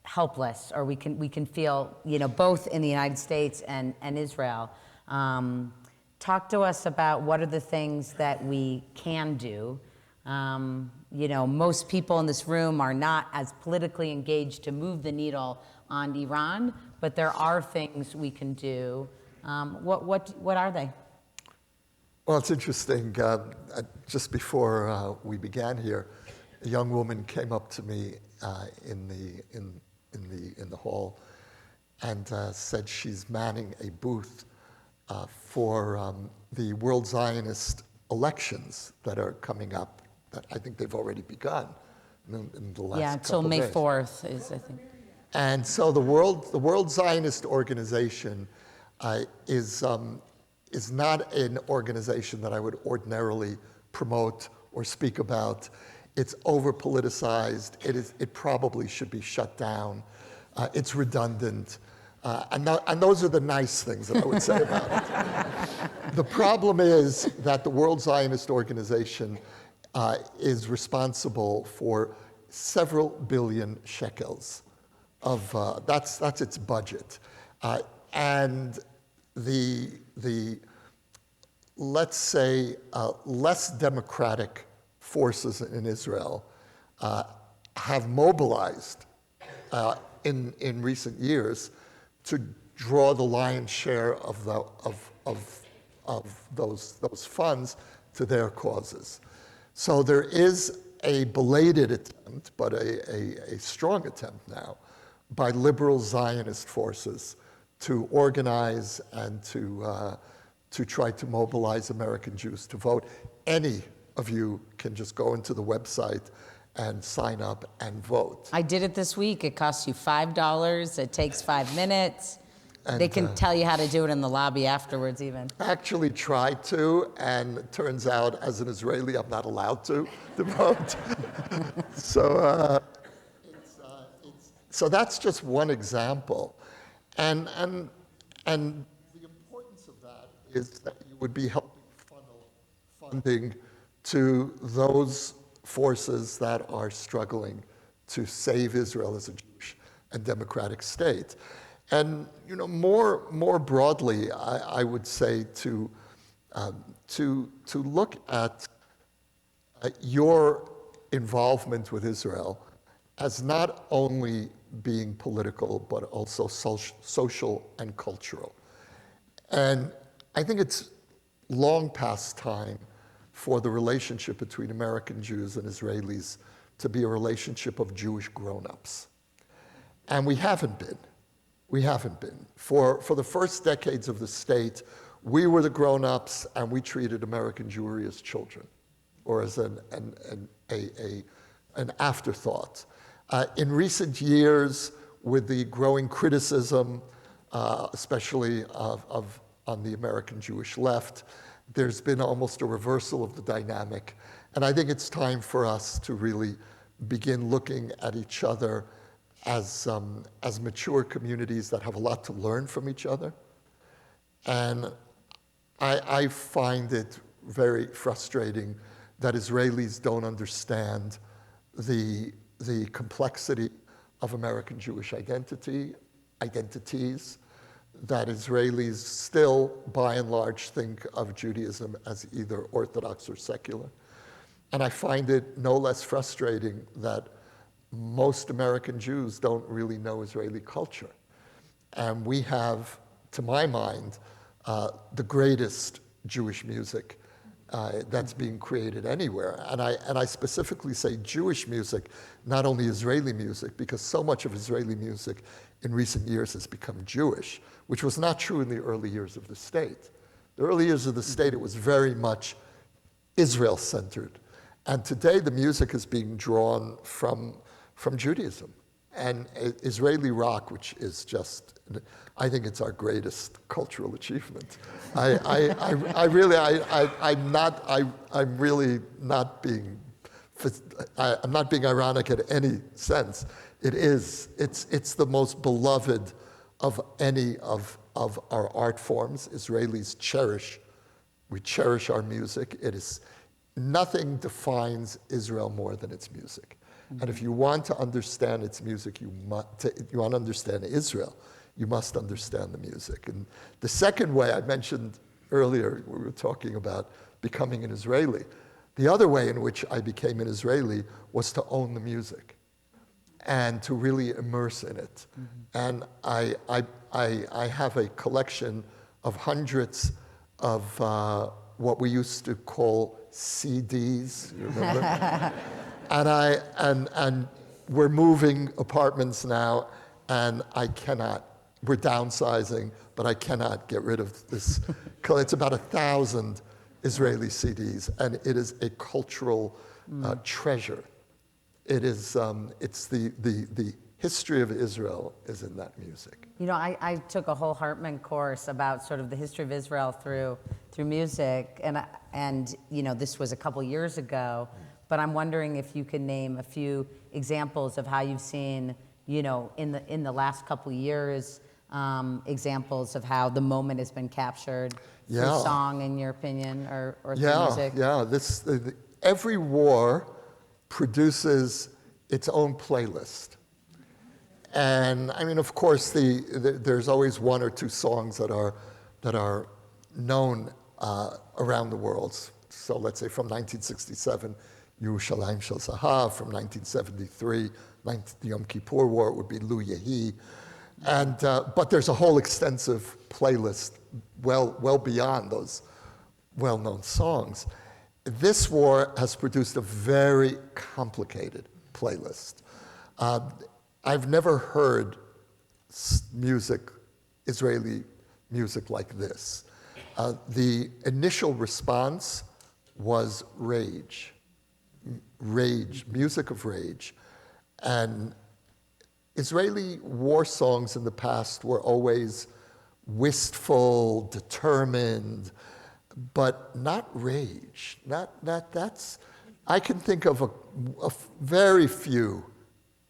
Speaker 1: helpless, or we can feel, both in the United States and Israel. Talk to us about what are the things that we can do. Most people in this room are not as politically engaged to move the needle on Iran, but there are things we can do. What are they?
Speaker 4: Well, it's interesting. Just before we began here, a young woman came up to me in the hall and said she's manning a booth for the World Zionist elections that are coming up. That I think they've already begun in the last
Speaker 1: until
Speaker 4: couple
Speaker 1: May
Speaker 4: days.
Speaker 1: 4th is, I think.
Speaker 4: And so the World Zionist Organization is not an organization that I would ordinarily promote or speak about. It's over-politicized. It probably should be shut down. It's redundant. And those are the nice things that I would say about it. The problem is that the World Zionist Organization is responsible for several billion shekels of, that's its budget. And the let's say, less democratic forces in Israel have mobilized in recent years to draw the lion's share of those funds to their causes. So there is a belated attempt, but a strong attempt now, by liberal Zionist forces to organize and to try to mobilize American Jews to vote. Any of you can just go into the website and sign up and vote.
Speaker 1: I did it this week. It costs you $5. It takes 5 minutes.
Speaker 4: And,
Speaker 1: they can tell you how to do it in the lobby afterwards even.
Speaker 4: I actually tried to, and it turns out, as an Israeli, I'm not allowed to vote. So that's just one example. And the importance of that is that you would be helping funnel funding to those forces that are struggling to save Israel as a Jewish and democratic state. And more broadly, I would say to look at your involvement with Israel as not only being political, but also social and cultural. And I think it's long past time for the relationship between American Jews and Israelis to be a relationship of Jewish grown-ups. And we haven't been. We haven't been. For the first decades of the state, we were the grown-ups and we treated American Jewry as children, or as an afterthought. In recent years, with the growing criticism, especially on the American Jewish left, there's been almost a reversal of the dynamic. And I think it's time for us to really begin looking at each other as mature communities that have a lot to learn from each other. And I find it very frustrating that Israelis don't understand the complexity of American Jewish identities, that Israelis still, by and large, think of Judaism as either Orthodox or secular. And I find it no less frustrating that most American Jews don't really know Israeli culture. And we have, to my mind, the greatest Jewish music that's being created anywhere. And I specifically say Jewish music, not only Israeli music, because so much of Israeli music in recent years has become Jewish, which was not true in the early years of the state. The early years of the state, it was very much Israel-centered. And today the music is being drawn from Judaism. And Israeli rock, which is just, I think it's our greatest cultural achievement. I'm not being ironic in any sense. It's the most beloved of any of our art forms. Israelis we cherish our music. Nothing defines Israel more than its music. And if you want to understand its music, you want to understand Israel, you must understand the music. And the second way I mentioned earlier, we were talking about becoming an Israeli. The other way in which I became an Israeli was to own the music and to really immerse in it. And I have a collection of hundreds of what we used to call CDs, you remember? And we're moving apartments now, and we're downsizing, but I cannot get rid of this. It's about 1,000 Israeli CDs, and it is a cultural treasure. It's the history of Israel is in that music.
Speaker 1: You know, I took a whole Hartman course about sort of the history of Israel through music, and you know, this was a couple years ago. But I'm wondering if you can name a few examples of how you've seen, you know, in the last couple years, examples of how the moment has been captured through song, in your opinion, or through music.
Speaker 4: Every war produces its own playlist. And I mean, of course, there's always one or two songs that are known around the world. So let's say from 1967, Yerushalayim Shel Zahav, from 1973, the Yom Kippur War, it would be Lu Yehi. And, but there's a whole extensive playlist well beyond those well-known songs. This war has produced a very complicated playlist. I've never heard Israeli music like this. The initial response was rage, music of rage. And Israeli war songs in the past were always wistful, determined, but not rage. I can think of a very few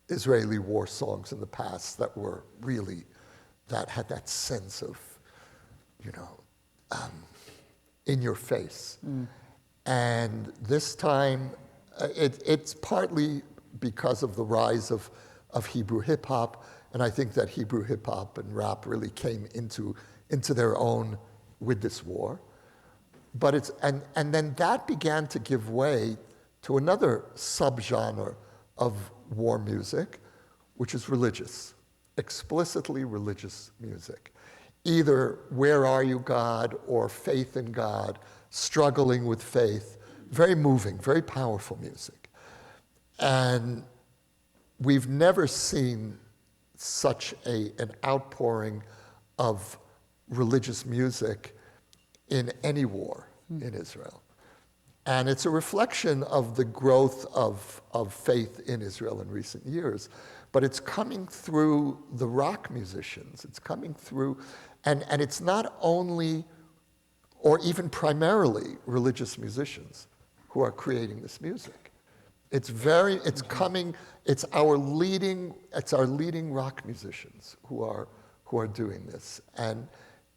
Speaker 4: Israeli war songs in the past that were really, that had that sense of, you know, in your face. And this time, it's partly because of the rise of Hebrew hip hop, and I think that Hebrew hip hop and rap really came into their own with this war. But and then that began to give way to another subgenre of war music, which is religious, explicitly religious music. Either Where Are You, God, or Faith in God, struggling with faith. Very moving, very powerful music. And we've never seen such an outpouring of religious music in any war in Israel. And it's a reflection of the growth of faith in Israel in recent years. But it's coming through the rock musicians. It's coming through, and it's not only, or even primarily, religious musicians who are creating this music. It's coming. It's our leading rock musicians who are doing this, and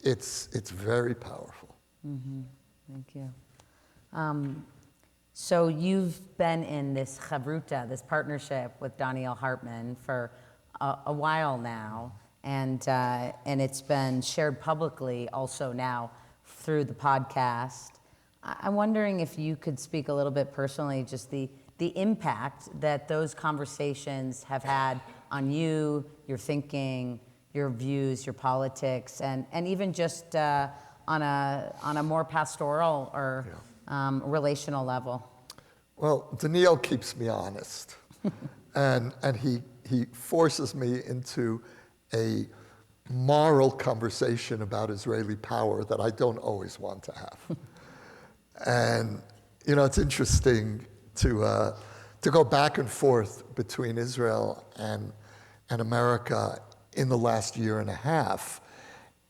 Speaker 4: it's very powerful.
Speaker 1: Thank you. So you've been in this chavruta, this partnership with Daniel Hartman for a while now, and it's been shared publicly also now through the podcast. I'm wondering if you could speak a little bit personally, just the impact that those conversations have had on you, your thinking, your views, your politics, and even just on a more pastoral or relational level.
Speaker 4: Well, Daniel keeps me honest, and he forces me into a moral conversation about Israeli power that I don't always want to have. And it's interesting to go back and forth between Israel and America in the last year and a half,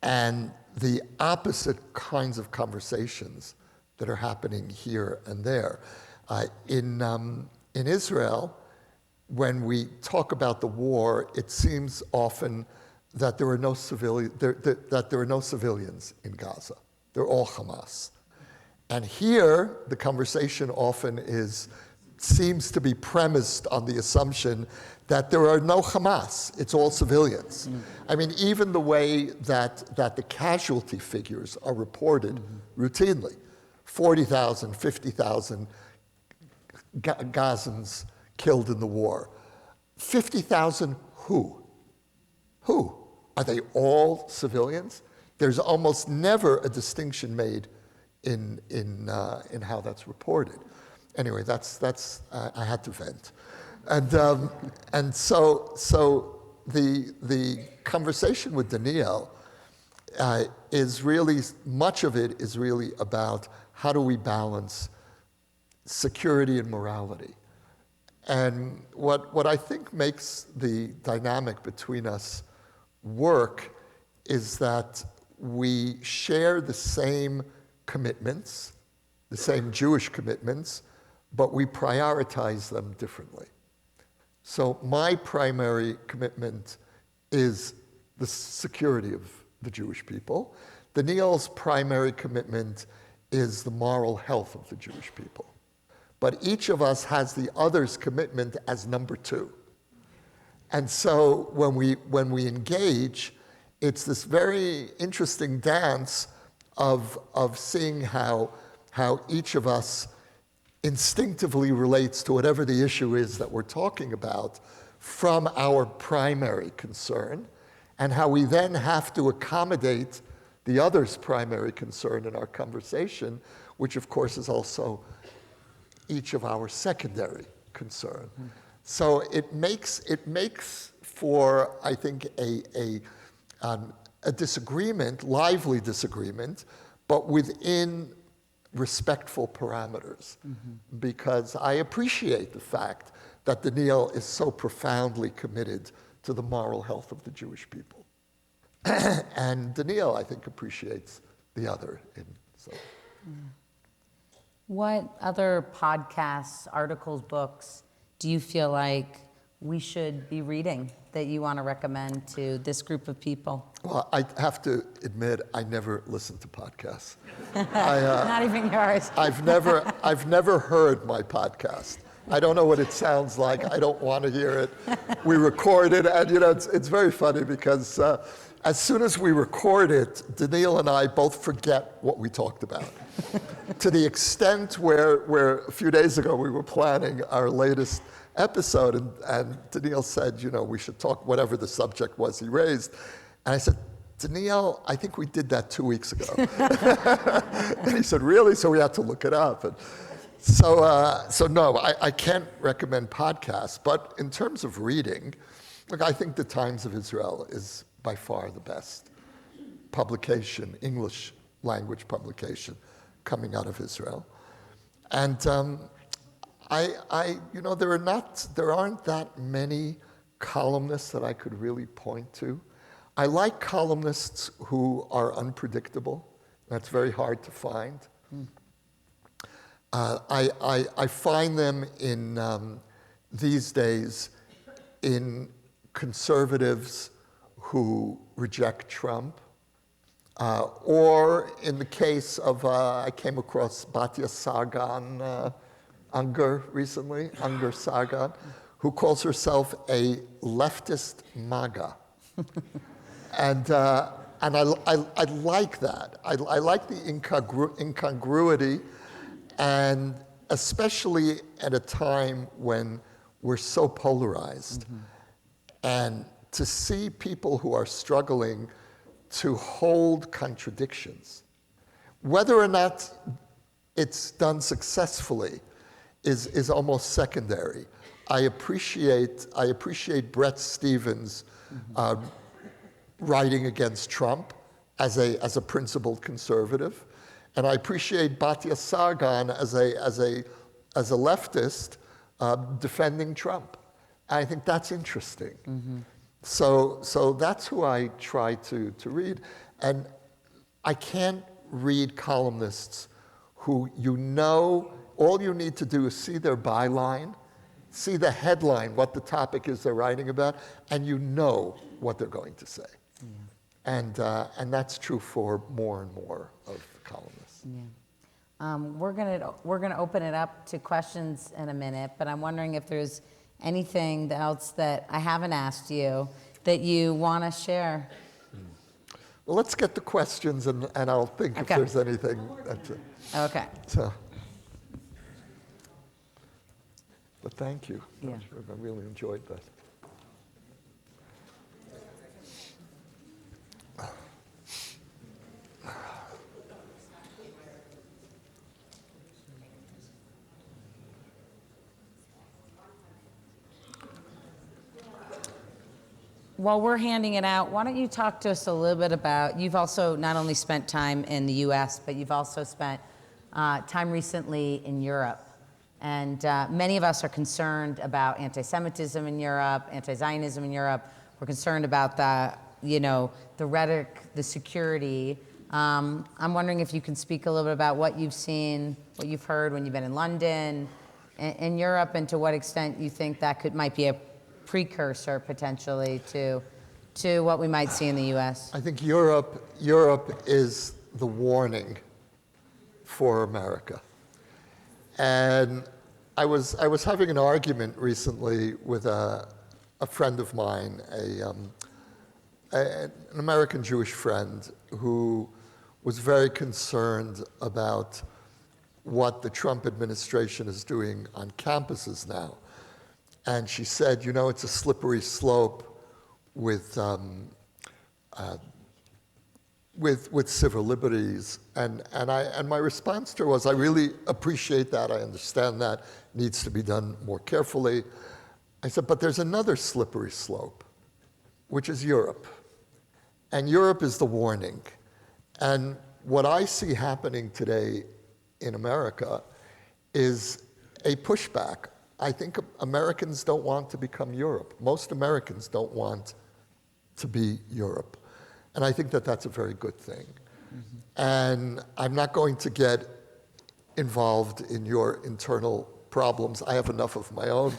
Speaker 4: and the opposite kinds of conversations that are happening here and there. In Israel, when we talk about the war, it seems often that there are no civilians in Gaza. They're all Hamas. And here, the conversation often seems to be premised on the assumption that there are no Hamas, it's all civilians. I mean, even the way that the casualty figures are reported routinely, 40,000, 50,000 Gazans killed in the war. 50,000 who? Who? Are they all civilians? There's almost never a distinction made in how that's reported. Anyway, that's I had to vent, and so the conversation with Daniel is really, much of it is really about how do we balance security and morality. And what I think makes the dynamic between us work is that we share the same commitments, the same Jewish commitments, but we prioritize them differently. So my primary commitment is the security of the Jewish people. Daniel's primary commitment is the moral health of the Jewish people. But each of us has the other's commitment as number two. And so when we engage, it's this very interesting dance of seeing how each of us instinctively relates to whatever the issue is that we're talking about from our primary concern, and how we then have to accommodate the other's primary concern in our conversation, which of course is also each of our secondary concern. So it makes for, I think, a disagreement, lively disagreement, but within respectful parameters. Because I appreciate the fact that Daniel is so profoundly committed to the moral health of the Jewish people. And Daniel, I think, appreciates the other.
Speaker 1: What other podcasts, articles, books do you feel like we should be reading that you want to recommend to this group of people?
Speaker 4: Well, I have to admit, I never listen to podcasts.
Speaker 1: Not even yours.
Speaker 4: I've never heard my podcast. I don't know what it sounds like. I don't want to hear it. We record it, and it's very funny because as soon as we record it, Daniel and I both forget what we talked about. To the extent where a few days ago we were planning our latest episode, and Daniel said, we should talk whatever the subject was he raised. And I said, Daniel, I think we did that 2 weeks ago. And he said, really? So we had to look it up. And so no, I can't recommend podcasts. But in terms of reading, look, I think the Times of Israel is by far the best publication, English language publication, coming out of Israel. And there aren't that many columnists that I could really point to. I like columnists who are unpredictable. That's very hard to find. I find them in these days in conservatives who reject Trump, or in the case of, I came across Batya Sargon Unger recently, Unger Sargon, who calls herself a leftist MAGA. And I like that. I like the incongruity, and especially at a time when we're so polarized. And to see people who are struggling to hold contradictions, whether or not it's done successfully is almost secondary. I appreciate Bret Stephens writing against Trump as a principled conservative, and I appreciate Batya Sargon as a leftist defending Trump. I think that's interesting. So that's who I try to read, and I can't read columnists who all you need to do is see their byline, see the headline, what the topic is they're writing about, and you know what they're going to say. And that's true for more and more of columnists.
Speaker 1: We're gonna open it up to questions in a minute, but I'm wondering if there's anything else that I haven't asked you that you want to share.
Speaker 4: Well, let's get the questions, and I'll think if there's anything.
Speaker 1: Okay.
Speaker 4: But thank you.
Speaker 1: Yeah.
Speaker 4: I really enjoyed that.
Speaker 1: While we're handing it out, why don't you talk to us a little bit about, you've also not only spent time in the US, but you've also spent time recently in Europe. And many of us are concerned about anti-Semitism in Europe, anti-Zionism in Europe. We're concerned about the rhetoric, the security. I'm wondering if you can speak a little bit about what you've seen, what you've heard when you've been in London, in Europe, and to what extent you think that might be a precursor potentially to what we might see in the US.
Speaker 4: I think Europe is the warning for America. And I was having an argument recently with a friend of mine, an American Jewish friend who was very concerned about what the Trump administration is doing on campuses now. And she said, it's a slippery slope with civil liberties. And my response to her was, I really appreciate that. I understand that needs to be done more carefully. I said, but there's another slippery slope, which is Europe. And Europe is the warning. And what I see happening today in America is a pushback. I think Americans don't want to become Europe. Most Americans don't want to be Europe. And I think that that's a very good thing. And I'm not going to get involved in your internal problems. I have enough of my own.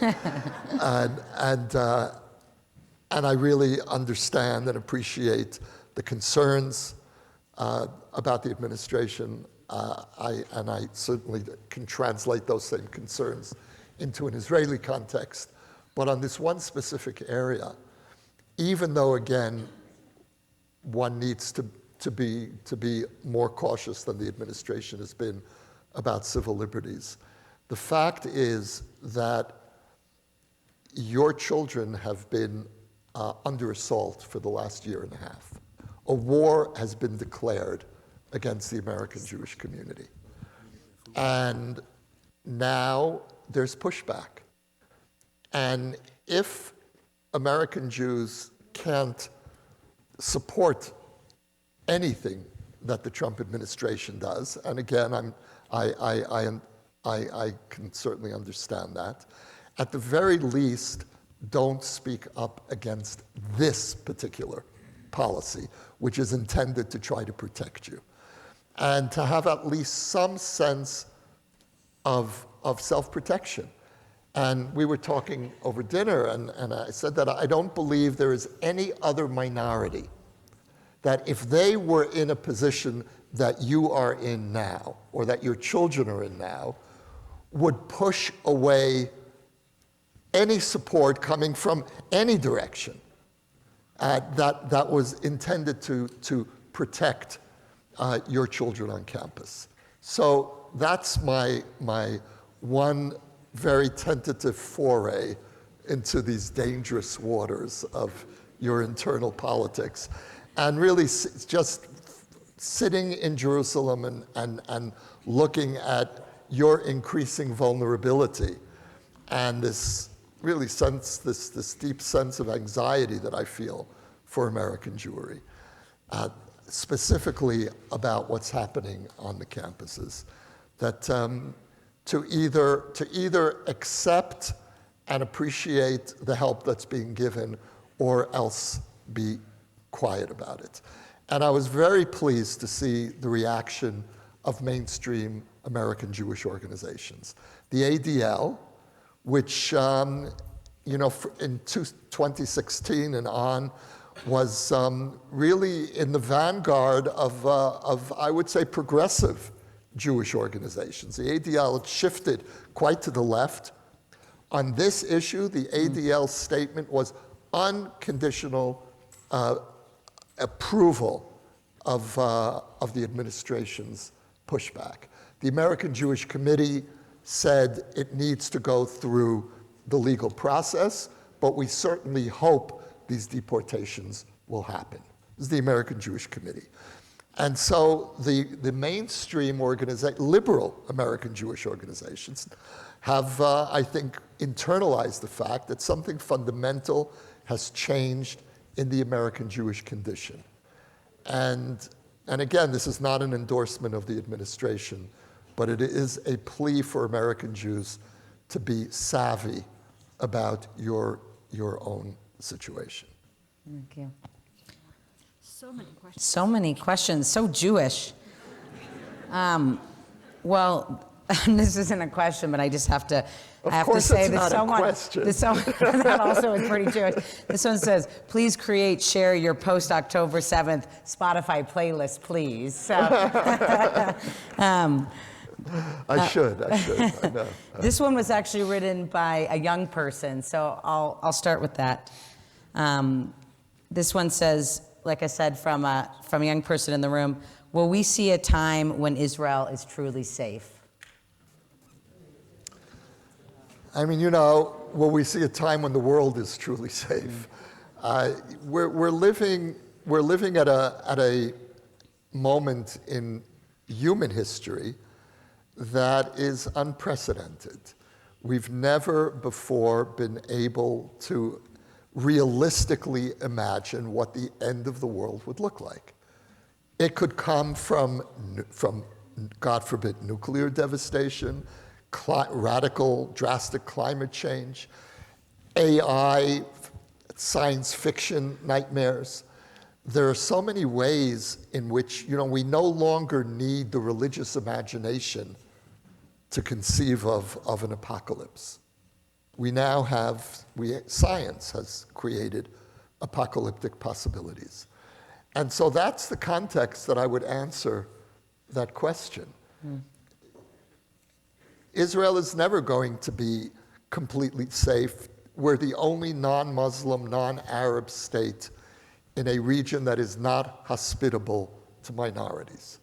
Speaker 4: And I really understand and appreciate the concerns about the administration. And I certainly can translate those same concerns into an Israeli context. But on this one specific area, even though, again, one needs to be more cautious than the administration has been about civil liberties, the fact is that your children have been under assault for the last year and a half. A war has been declared against the American Jewish community. And now there's pushback. And if American Jews can't support anything that the Trump administration does, and again, I can certainly understand that, at the very least, don't speak up against this particular policy, which is intended to try to protect you. And to have at least some sense of self-protection. And we were talking over dinner, and I said that I don't believe there is any other minority that if they were in a position that you are in now, or that your children are in now, would push away any support coming from any direction that was intended to protect your children on campus. So that's my one very tentative foray into these dangerous waters of your internal politics. And really just sitting in Jerusalem and looking at your increasing vulnerability and this really sense, this deep sense of anxiety that I feel for American Jewry, specifically about what's happening on the campuses, that to either accept and appreciate the help that's being given or else be quiet about it. And I was very pleased to see the reaction of mainstream American Jewish organizations. The ADL, which in 2016 and on, was really in the vanguard of I would say, progressive Jewish organizations. The ADL had shifted quite to the left. On this issue, the ADL statement was unconditional approval of the administration's pushback. The American Jewish Committee said it needs to go through the legal process, but we certainly hope these deportations will happen. This is the American Jewish Committee. And so the mainstream liberal American Jewish organizations have, I think, internalized the fact that something fundamental has changed in the American Jewish condition. And again, this is not an endorsement of the administration, but it is a plea for American Jews to be savvy about your own situation.
Speaker 1: Thank you.
Speaker 5: So many questions.
Speaker 1: So many questions, so Jewish. Well, this isn't a question, but I just have to, say that that also is pretty Jewish. This one says, please share your post-October 7th Spotify playlist, please. So,
Speaker 4: I should, I know.
Speaker 1: This one was actually written by a young person, so I'll start with that. This one says, like I said, from a young person in the room, will we see a time when Israel is truly safe?
Speaker 4: I mean, will we see a time when the world is truly safe? We're living at a moment in human history that is unprecedented. We've never before been able to realistically imagine what the end of the world would look like. It could come from God forbid, nuclear devastation, radical, drastic climate change, AI, science fiction nightmares. There are so many ways in which, we no longer need the religious imagination to conceive of an apocalypse. We now science has created apocalyptic possibilities. And so that's the context that I would answer that question. Israel is never going to be completely safe. We're the only non-Muslim, non-Arab state in a region that is not hospitable to minorities.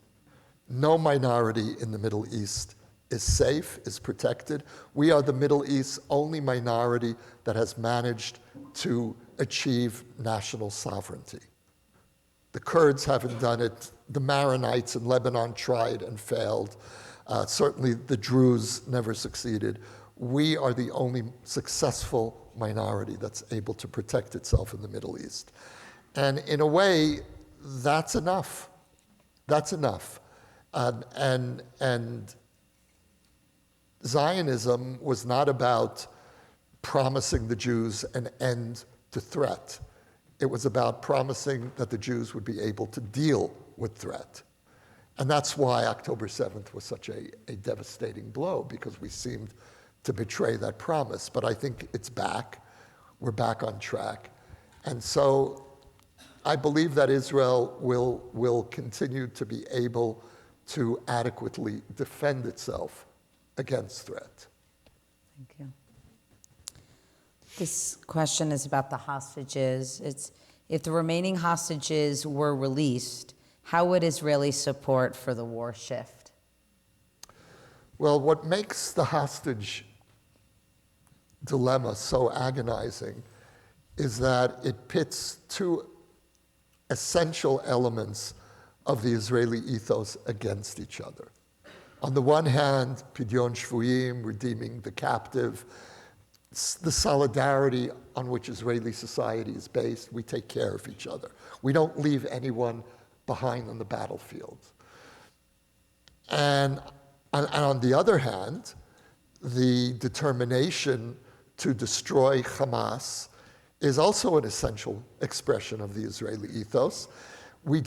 Speaker 4: No minority in the Middle East is safe, is protected. We are the Middle East's only minority that has managed to achieve national sovereignty. The Kurds haven't done it. The Maronites in Lebanon tried and failed. Certainly the Druze never succeeded. We are the only successful minority that's able to protect itself in the Middle East. And in a way, that's enough. That's enough. And Zionism was not about promising the Jews an end to threat. It was about promising that the Jews would be able to deal with threat. And that's why October 7th was such a devastating blow, because we seemed to betray that promise. But I think it's back. We're back on track. And so I believe that Israel will continue to be able to adequately defend itself against threat.
Speaker 1: Thank you. This question is about the hostages. It's, if the remaining hostages were released, how would Israeli support for the war shift?
Speaker 4: Well, what makes the hostage dilemma so agonizing is that it pits two essential elements of the Israeli ethos against each other. On the one hand, Pidyon Shvuyim, redeeming the captive, the solidarity on which Israeli society is based. We take care of each other. We don't leave anyone behind on the battlefield. And on the other hand, the determination to destroy Hamas is also an essential expression of the Israeli ethos. We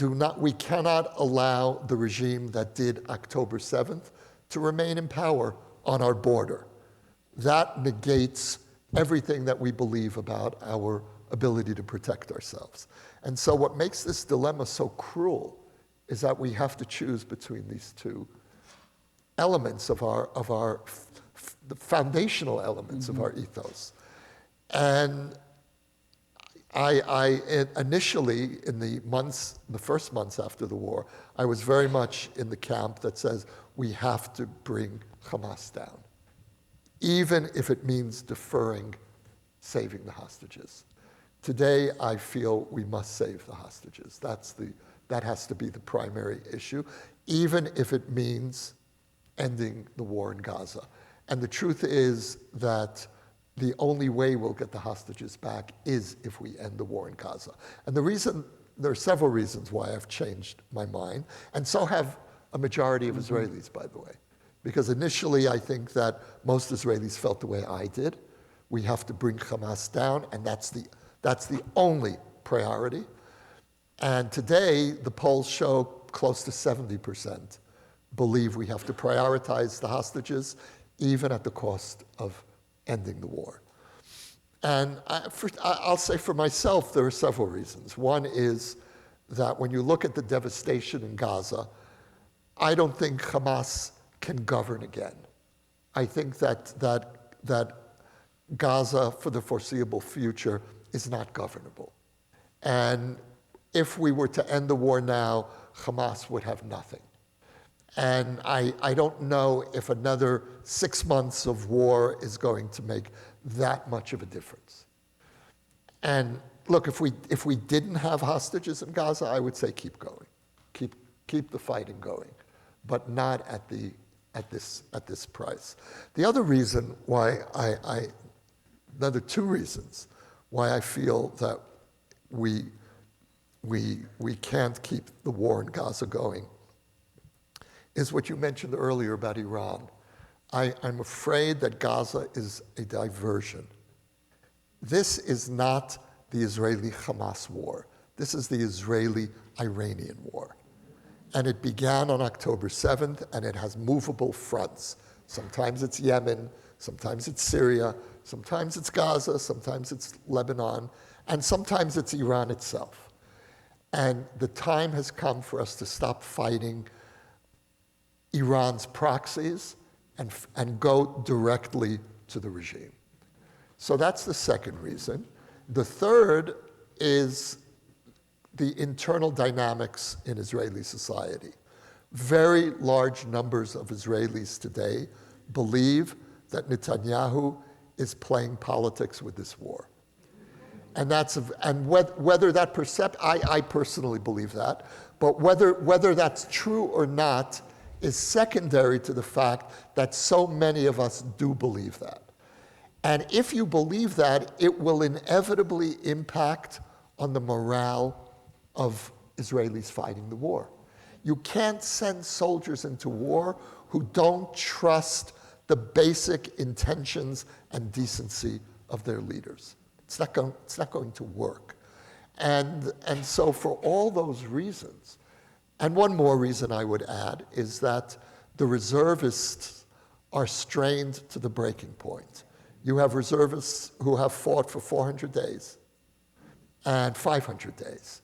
Speaker 4: cannot allow the regime that did October 7th to remain in power on our border. That negates everything that we believe about our ability to protect ourselves. And so what makes this dilemma so cruel is that we have to choose between these two elements of the foundational elements of our ethos. And I initially, in the first months after the war, I was very much in the camp that says we have to bring Hamas down, even if it means deferring saving the hostages. Today, I feel we must save the hostages. That has to be the primary issue, even if it means ending the war in Gaza. And the truth is that the only way we'll get the hostages back is if we end the war in Gaza. And there are several reasons why I've changed my mind, and so have a majority of Israelis, by the way. Because initially, I think that most Israelis felt the way I did. We have to bring Hamas down, and that's the only priority. And today, the polls show close to 70% believe we have to prioritize the hostages, even at the cost of ending the war. And I'll say for myself, there are several reasons. One is that when you look at the devastation in Gaza, I don't think Hamas can govern again. I think that Gaza, for the foreseeable future, is not governable. And if we were to end the war now, Hamas would have nothing. And I don't know if another 6 months of war is going to make that much of a difference. And look, if we didn't have hostages in Gaza, I would say keep going, keep the fighting going, but not at this price. The other reason why another two reasons why I feel that we can't keep the war in Gaza going is what you mentioned earlier about Iran. I'm afraid that Gaza is a diversion. This is not the Israeli-Hamas war. This is the Israeli-Iranian war. And it began on October 7th, and it has movable fronts. Sometimes it's Yemen, sometimes it's Syria, sometimes it's Gaza, sometimes it's Lebanon, and sometimes it's Iran itself. And the time has come for us to stop fighting Iran's proxies and go directly to the regime. So that's the second reason. The third is the internal dynamics in Israeli society. Very large numbers of Israelis today believe that Netanyahu is playing politics with this war. And whether that I personally believe that, but whether that's true or not is secondary to the fact that so many of us do believe that. And if you believe that, it will inevitably impact on the morale of Israelis fighting the war. You can't send soldiers into war who don't trust the basic intentions and decency of their leaders. It's not going to work. And so for all those reasons, And one more reason I would add is that the reservists are strained to the breaking point. You have reservists who have fought for 400 days and 500 days.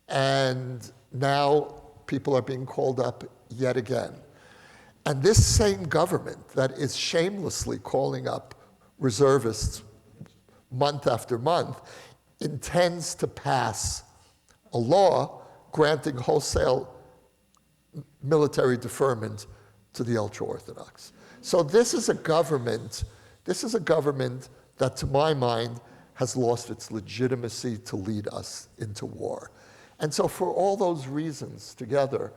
Speaker 4: And now people are being called up yet again. And this same government that is shamelessly calling up reservists month after month intends to pass a law granting wholesale military deferment to the ultra-Orthodox. So this is a government that, to my mind, has lost its legitimacy to lead us into war. And so for all those reasons together,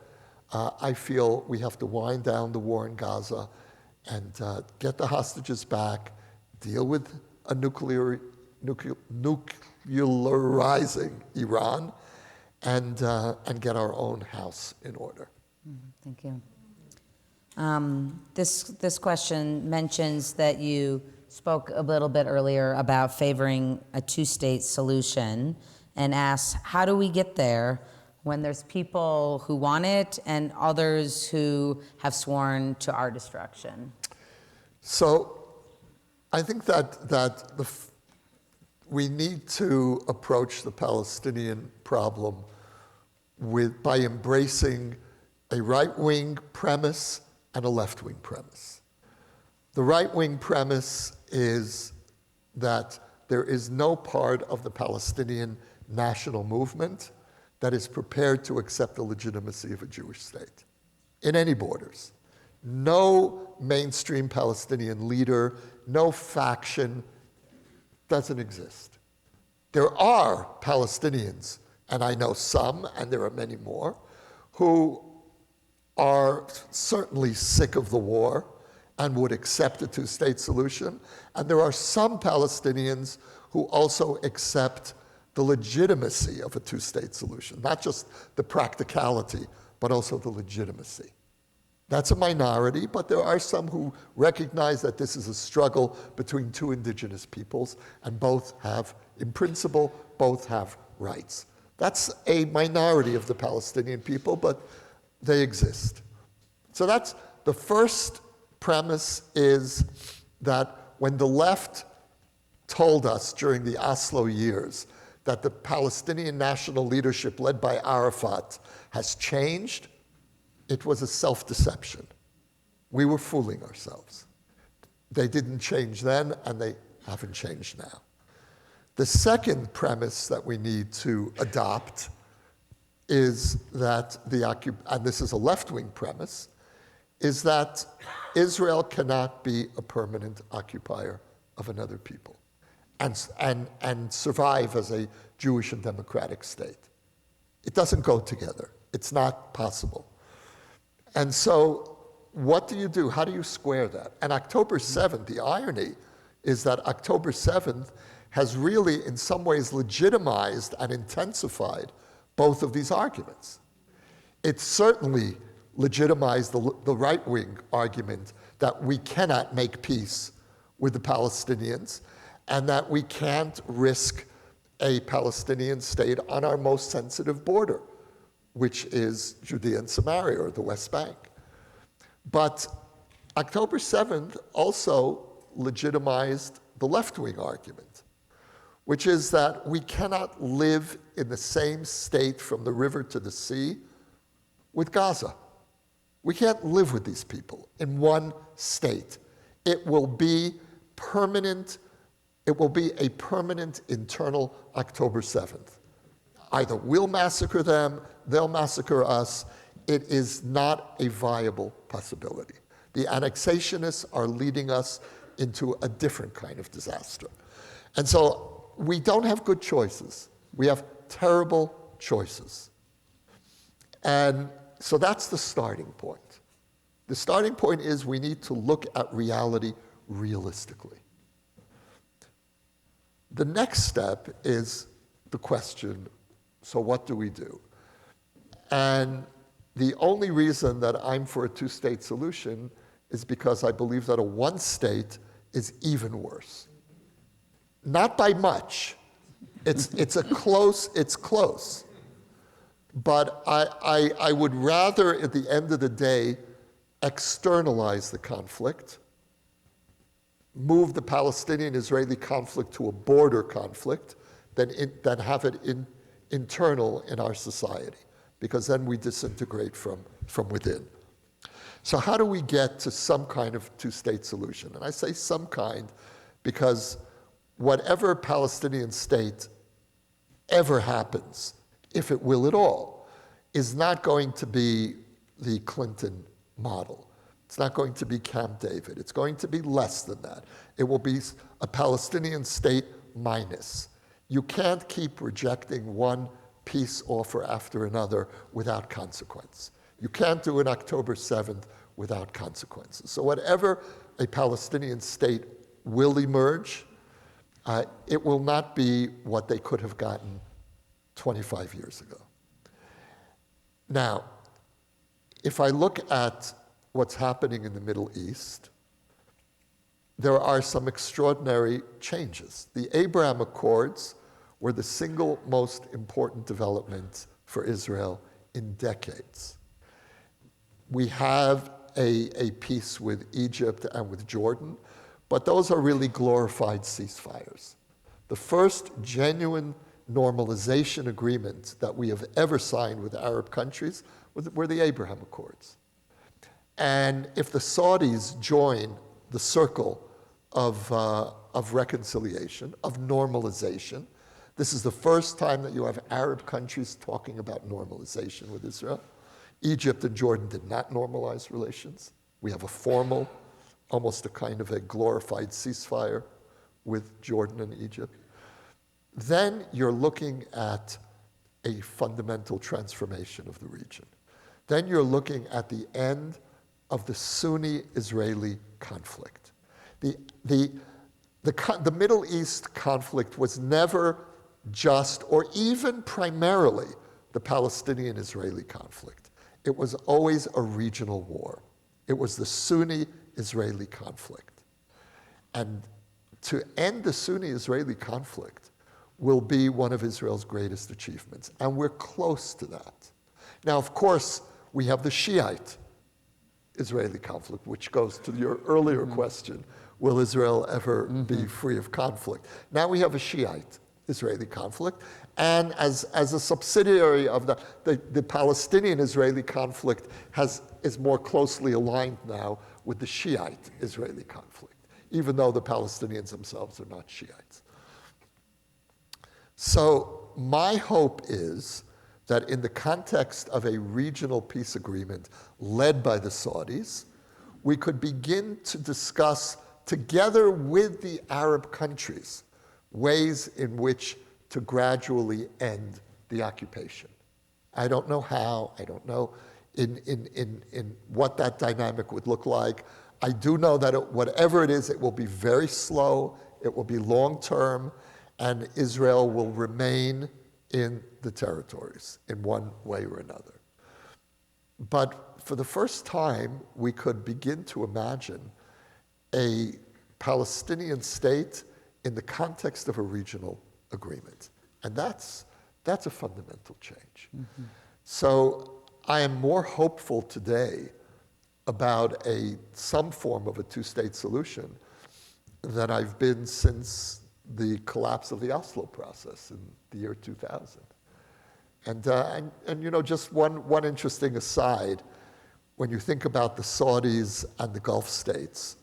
Speaker 4: I feel we have to wind down the war in Gaza and get the hostages back, deal with a nuclearizing Iran, and get our own house in order.
Speaker 1: Thank you. This question mentions that you spoke a little bit earlier about favoring a two-state solution and asks, how do we get there when there's people who want it and others who have sworn to our destruction?
Speaker 4: So I think that we need to approach the Palestinian problem by embracing a right-wing premise and a left-wing premise. The right-wing premise is that there is no part of the Palestinian national movement that is prepared to accept the legitimacy of a Jewish state in any borders. No mainstream Palestinian leader, no faction doesn't exist. There are Palestinians, and I know some, and there are many more, who are certainly sick of the war and would accept a two-state solution. And there are some Palestinians who also accept the legitimacy of a two-state solution, not just the practicality, but also the legitimacy. That's a minority, but there are some who recognize that this is a struggle between two indigenous peoples, and both have, in principle, both have rights. That's a minority of the Palestinian people, but they exist. So that's the first premise, is that when the left told us during the Oslo years that the Palestinian national leadership led by Arafat has changed, it was a self-deception. We were fooling ourselves. They didn't change then, and they haven't changed now. The second premise that we need to adopt is that and this is a left-wing premise, is that Israel cannot be a permanent occupier of another people and survive as a Jewish and democratic state. It doesn't go together. It's not possible. And so what do you do? How do you square that? And October 7th, the irony is that October 7th has really, in some ways, legitimized and intensified both of these arguments. It certainly legitimized the right-wing argument that we cannot make peace with the Palestinians and that we can't risk a Palestinian state on our most sensitive border, which is Judea and Samaria, or the West Bank. But October 7th also legitimized the left-wing argument, which is that we cannot live in the same state from the river to the sea with Gaza. We can't live with these people in one state. It will be permanent. It will be a permanent internal October 7th. Either we'll massacre them, they'll massacre us. It is not a viable possibility. The annexationists are leading us into a different kind of disaster. And so we don't have good choices. We have terrible choices. And so that's the starting point. The starting point is we need to look at reality realistically. The next step is the question, so what do we do? And the only reason that I'm for a two-state solution is because I believe that a one-state is even worse. Not by much. It's close. But I would rather, at the end of the day, externalize the conflict, move the Palestinian-Israeli conflict to a border conflict, than have it internal in our society, because then we disintegrate from within. So how do we get to some kind of two-state solution? And I say some kind because whatever Palestinian state ever happens, if it will at all, is not going to be the Clinton model. It's not going to be Camp David. It's going to be less than that. It will be a Palestinian state minus. You can't keep rejecting one peace offer after another without consequence. You can't do an October 7th without consequences. So whatever a Palestinian state will emerge, it will not be what they could have gotten 25 years ago. Now, if I look at what's happening in the Middle East, there are some extraordinary changes. The Abraham Accords were the single most important development for Israel in decades. We have a peace with Egypt and with Jordan, but those are really glorified ceasefires. The first genuine normalization agreement that we have ever signed with Arab countries were the Abraham Accords. And if the Saudis join the circle of reconciliation, of normalization, this is the first time that you have Arab countries talking about normalization with Israel. Egypt and Jordan did not normalize relations. We have a formal, almost a kind of a glorified ceasefire with Jordan and Egypt. Then you're looking at a fundamental transformation of the region. Then you're looking at the end of the Sunni-Israeli conflict. The Middle East conflict was never just, or even primarily, the Palestinian-Israeli conflict. It was always a regional war. It was the Sunni-Israeli conflict. And to end the Sunni-Israeli conflict will be one of Israel's greatest achievements, and we're close to that. Now, of course, we have the Shiite Israeli conflict, which goes to your earlier question, will Israel ever be free of conflict? Now we have a Shiite Israeli conflict, and as a subsidiary of the Palestinian-Israeli conflict is more closely aligned now with the Shiite Israeli conflict, even though the Palestinians themselves are not Shiites. So my hope is that in the context of a regional peace agreement led by the Saudis, we could begin to discuss, together with the Arab countries, ways in which to gradually end the occupation. I don't know how, I don't know in what that dynamic would look like. I do know that whatever it is, it will be very slow, it will be long-term, and Israel will remain in the territories in one way or another. But for the first time, we could begin to imagine a Palestinian state in the context of a regional agreement. And that's a fundamental change. So I am more hopeful today about some form of a two-state solution than I've been since the collapse of the Oslo process in the year 2000. And you know, just one interesting aside, when you think about the Saudis and the Gulf states,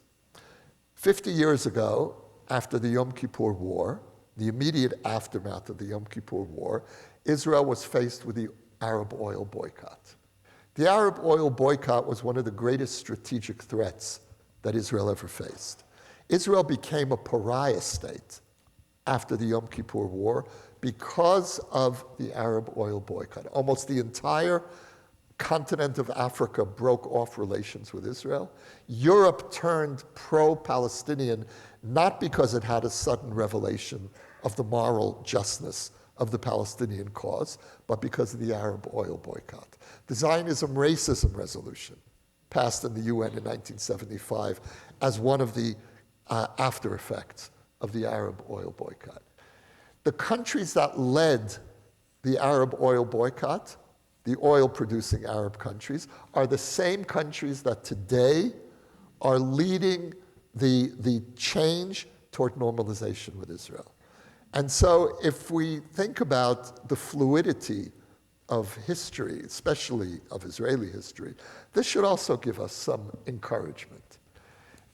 Speaker 4: 50 years ago, after the Yom Kippur War, the immediate aftermath of the Yom Kippur War, Israel was faced with the Arab oil boycott. The Arab oil boycott was one of the greatest strategic threats that Israel ever faced. Israel became a pariah state after the Yom Kippur War because of the Arab oil boycott. Almost the entire continent of Africa broke off relations with Israel. Europe turned pro-Palestinian not because it had a sudden revelation of the moral justness of the Palestinian cause, but because of the Arab oil boycott. The Zionism racism resolution passed in the UN in 1975 as one of the after effects of the Arab oil boycott. The countries that led the Arab oil boycott the oil-producing Arab countries, are the same countries that today are leading the change toward normalization with Israel. And so if we think about the fluidity of history, especially of Israeli history, this should also give us some encouragement.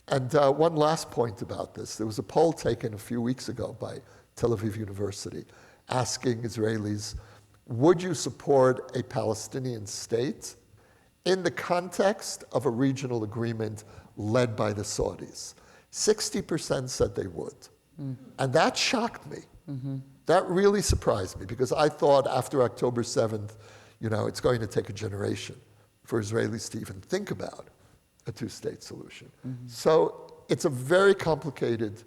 Speaker 4: And one last point about this. There was a poll taken a few weeks ago by Tel Aviv University asking Israelis, would you support a Palestinian state in the context of a regional agreement led by the Saudis? 60% said they would. And that shocked me. That really surprised me, because I thought after October 7th, it's going to take a generation for Israelis to even think about a two-state solution. So it's a very complicated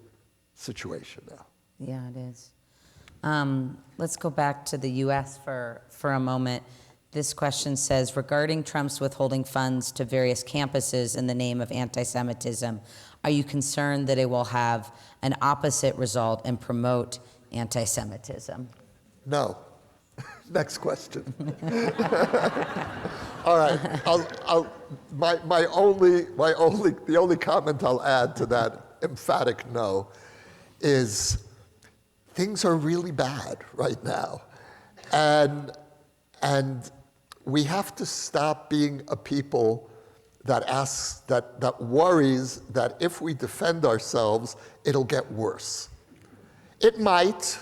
Speaker 4: situation now.
Speaker 1: Yeah, it is. Let's go back to the U.S. for a moment. This question says, regarding Trump's withholding funds to various campuses in the name of anti-Semitism, are you concerned that it will have an opposite result and promote anti-Semitism?
Speaker 4: No. Next question. All right. The only comment I'll add to that emphatic no is things are really bad right now, and we have to stop being a people that worries that if we defend ourselves, it'll get worse. It might,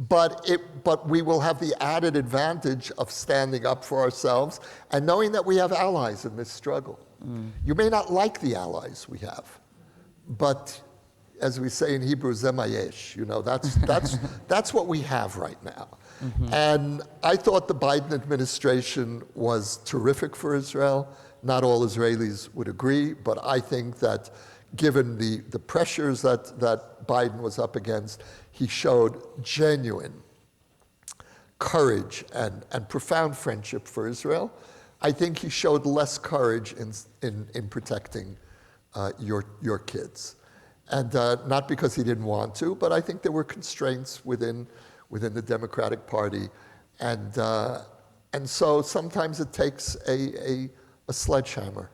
Speaker 4: but we will have the added advantage of standing up for ourselves and knowing that we have allies in this struggle. You may not like the allies we have, but as we say in Hebrew, zemayesh, that's what we have right now. And I thought the Biden administration was terrific for Israel. Not all Israelis would agree, but I think that given the pressures that Biden was up against, he showed genuine courage and profound friendship for Israel. I think he showed less courage in protecting your kids. And not because he didn't want to, but I think there were constraints within the Democratic Party. And so sometimes it takes a sledgehammer.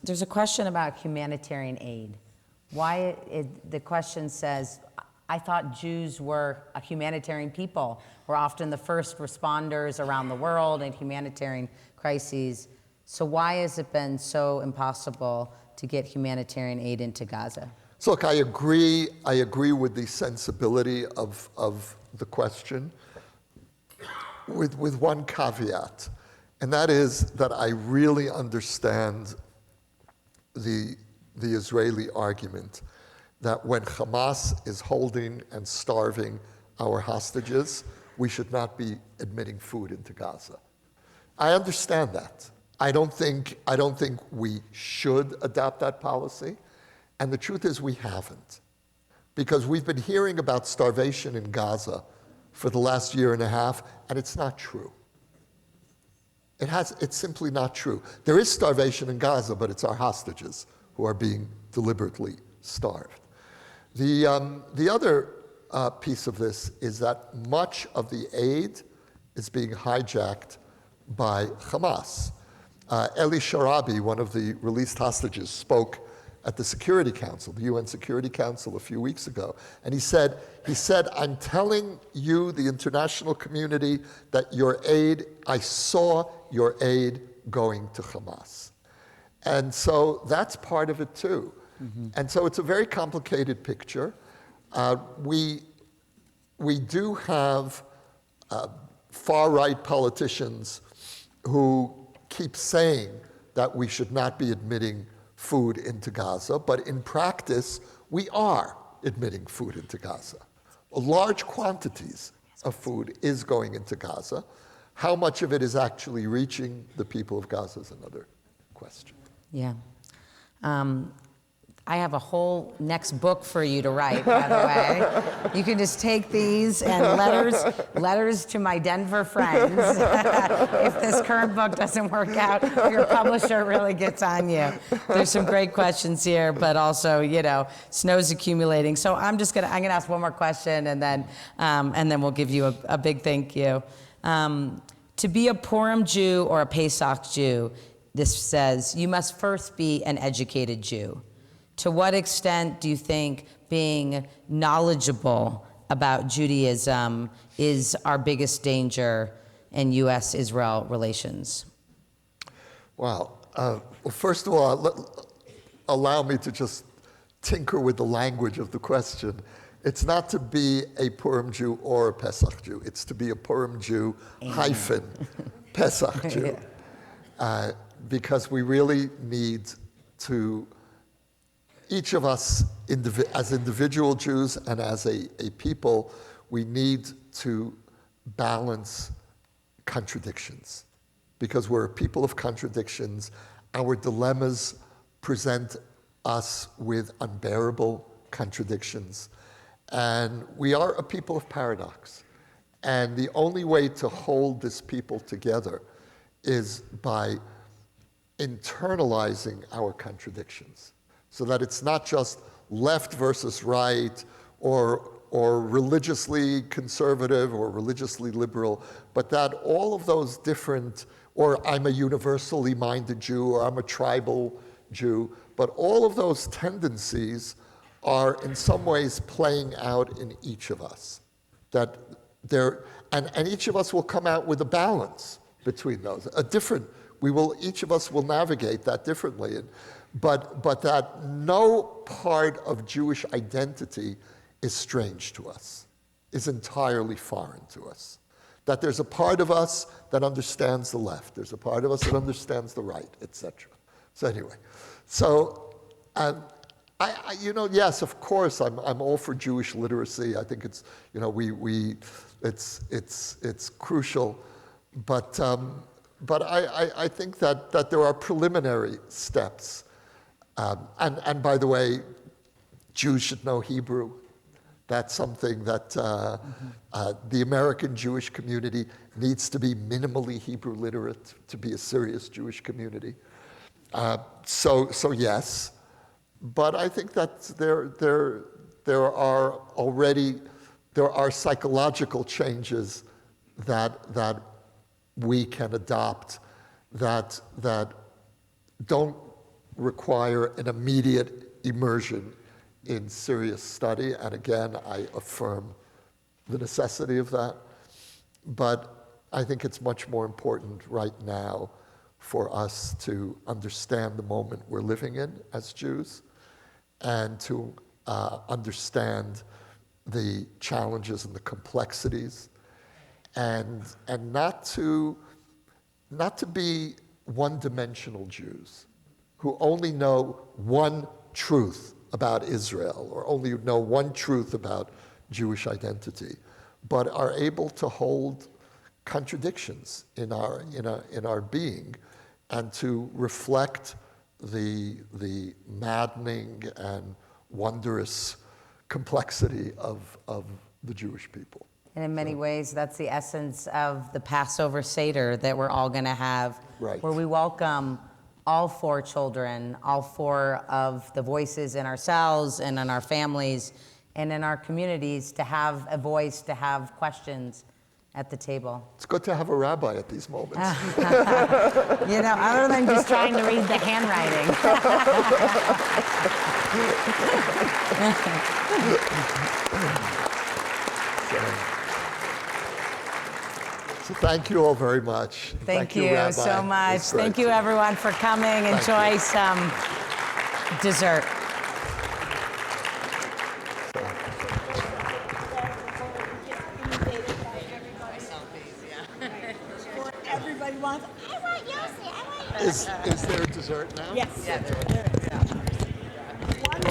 Speaker 1: There's a question about humanitarian aid. The question says, I thought Jews were a humanitarian people. We're often the first responders around the world in humanitarian crises. So why has it been so impossible to get humanitarian aid into Gaza?
Speaker 4: So look, I agree with the sensibility of the question, with one caveat, and that is that I really understand the Israeli argument that when Hamas is holding and starving our hostages, we should not be admitting food into Gaza. I understand that. I don't think we should adopt that policy, and the truth is we haven't, because we've been hearing about starvation in Gaza for the last year and a half, and it's not true. It's simply not true. There is starvation in Gaza, but it's our hostages who are being deliberately starved. The other piece of this is that much of the aid is being hijacked by Hamas. Eli Sharabi, one of the released hostages, spoke at the Security Council, the UN Security Council, a few weeks ago, and he said, I'm telling you, the international community, that I saw your aid going to Hamas. And so that's part of it too. And so it's a very complicated picture. We do have far-right politicians who keep saying that we should not be admitting food into Gaza, but in practice, we are admitting food into Gaza. Large quantities of food is going into Gaza. How much of it is actually reaching the people of Gaza is another question.
Speaker 1: Yeah. I have a whole next book for you to write, by the way. You can just take these and letters to my Denver friends. If this current book doesn't work out, your publisher really gets on you. There's some great questions here, but also, snow's accumulating. So I'm gonna ask one more question, and then we'll give you a big thank you. To be a Purim Jew or a Pesach Jew, this says, you must first be an educated Jew. To what extent do you think being knowledgeable about Judaism is our biggest danger in U.S.-Israel relations?
Speaker 4: Wow. Well, first of all, allow me to just tinker with the language of the question. It's not to be a Purim Jew or a Pesach Jew. It's to be a Purim Jew hyphen Pesach Jew. Because we really need to, each of us as individual Jews and as a people, we need to balance contradictions. Because we're a people of contradictions, our dilemmas present us with unbearable contradictions. And we are a people of paradox. And the only way to hold this people together is by internalizing our contradictions, so that it's not just left versus right, or religiously conservative or religiously liberal, but that all of those different, or I'm a universally minded Jew, or I'm a tribal Jew, but all of those tendencies are in some ways playing out in each of us. That and each of us will come out with a balance between those, each of us will navigate that differently. But that no part of Jewish identity is strange to us, is entirely foreign to us. That there's a part of us that understands the left, there's a part of us that understands the right, etc. So anyway, yes, of course, I'm all for Jewish literacy. I think it's, it's crucial, but I think that there are preliminary steps. And by the way, Jews should know Hebrew. That's something that the American Jewish community needs to be minimally Hebrew literate to be a serious Jewish community. So yes, but I think that there are psychological changes that we can adopt that don't require an immediate immersion in serious study. And again, I affirm the necessity of that. But I think it's much more important right now for us to understand the moment we're living in as Jews, and to understand the challenges and the complexities, and not to be one-dimensional Jews who only know one truth about Israel, or only know one truth about Jewish identity, but are able to hold contradictions in our being, and to reflect the maddening and wondrous complexity of the Jewish people.
Speaker 1: And in many ways, that's the essence of the Passover Seder that we're all going to have,
Speaker 4: Right.
Speaker 1: Where we welcome all four children, all four of the voices in ourselves and in our families and in our communities, to have a voice, to have questions at the table.
Speaker 4: It's good to have a rabbi at these moments.
Speaker 1: Other than just trying to read the handwriting.
Speaker 4: So thank you all very much.
Speaker 1: Thank you
Speaker 4: Rabbi.
Speaker 1: so much.
Speaker 4: It's great.
Speaker 1: Thank you, everyone, for coming. Enjoy some dessert.
Speaker 5: Everybody wants, I want Yossi, I want Yossi.
Speaker 4: Is there dessert now?
Speaker 5: Yes.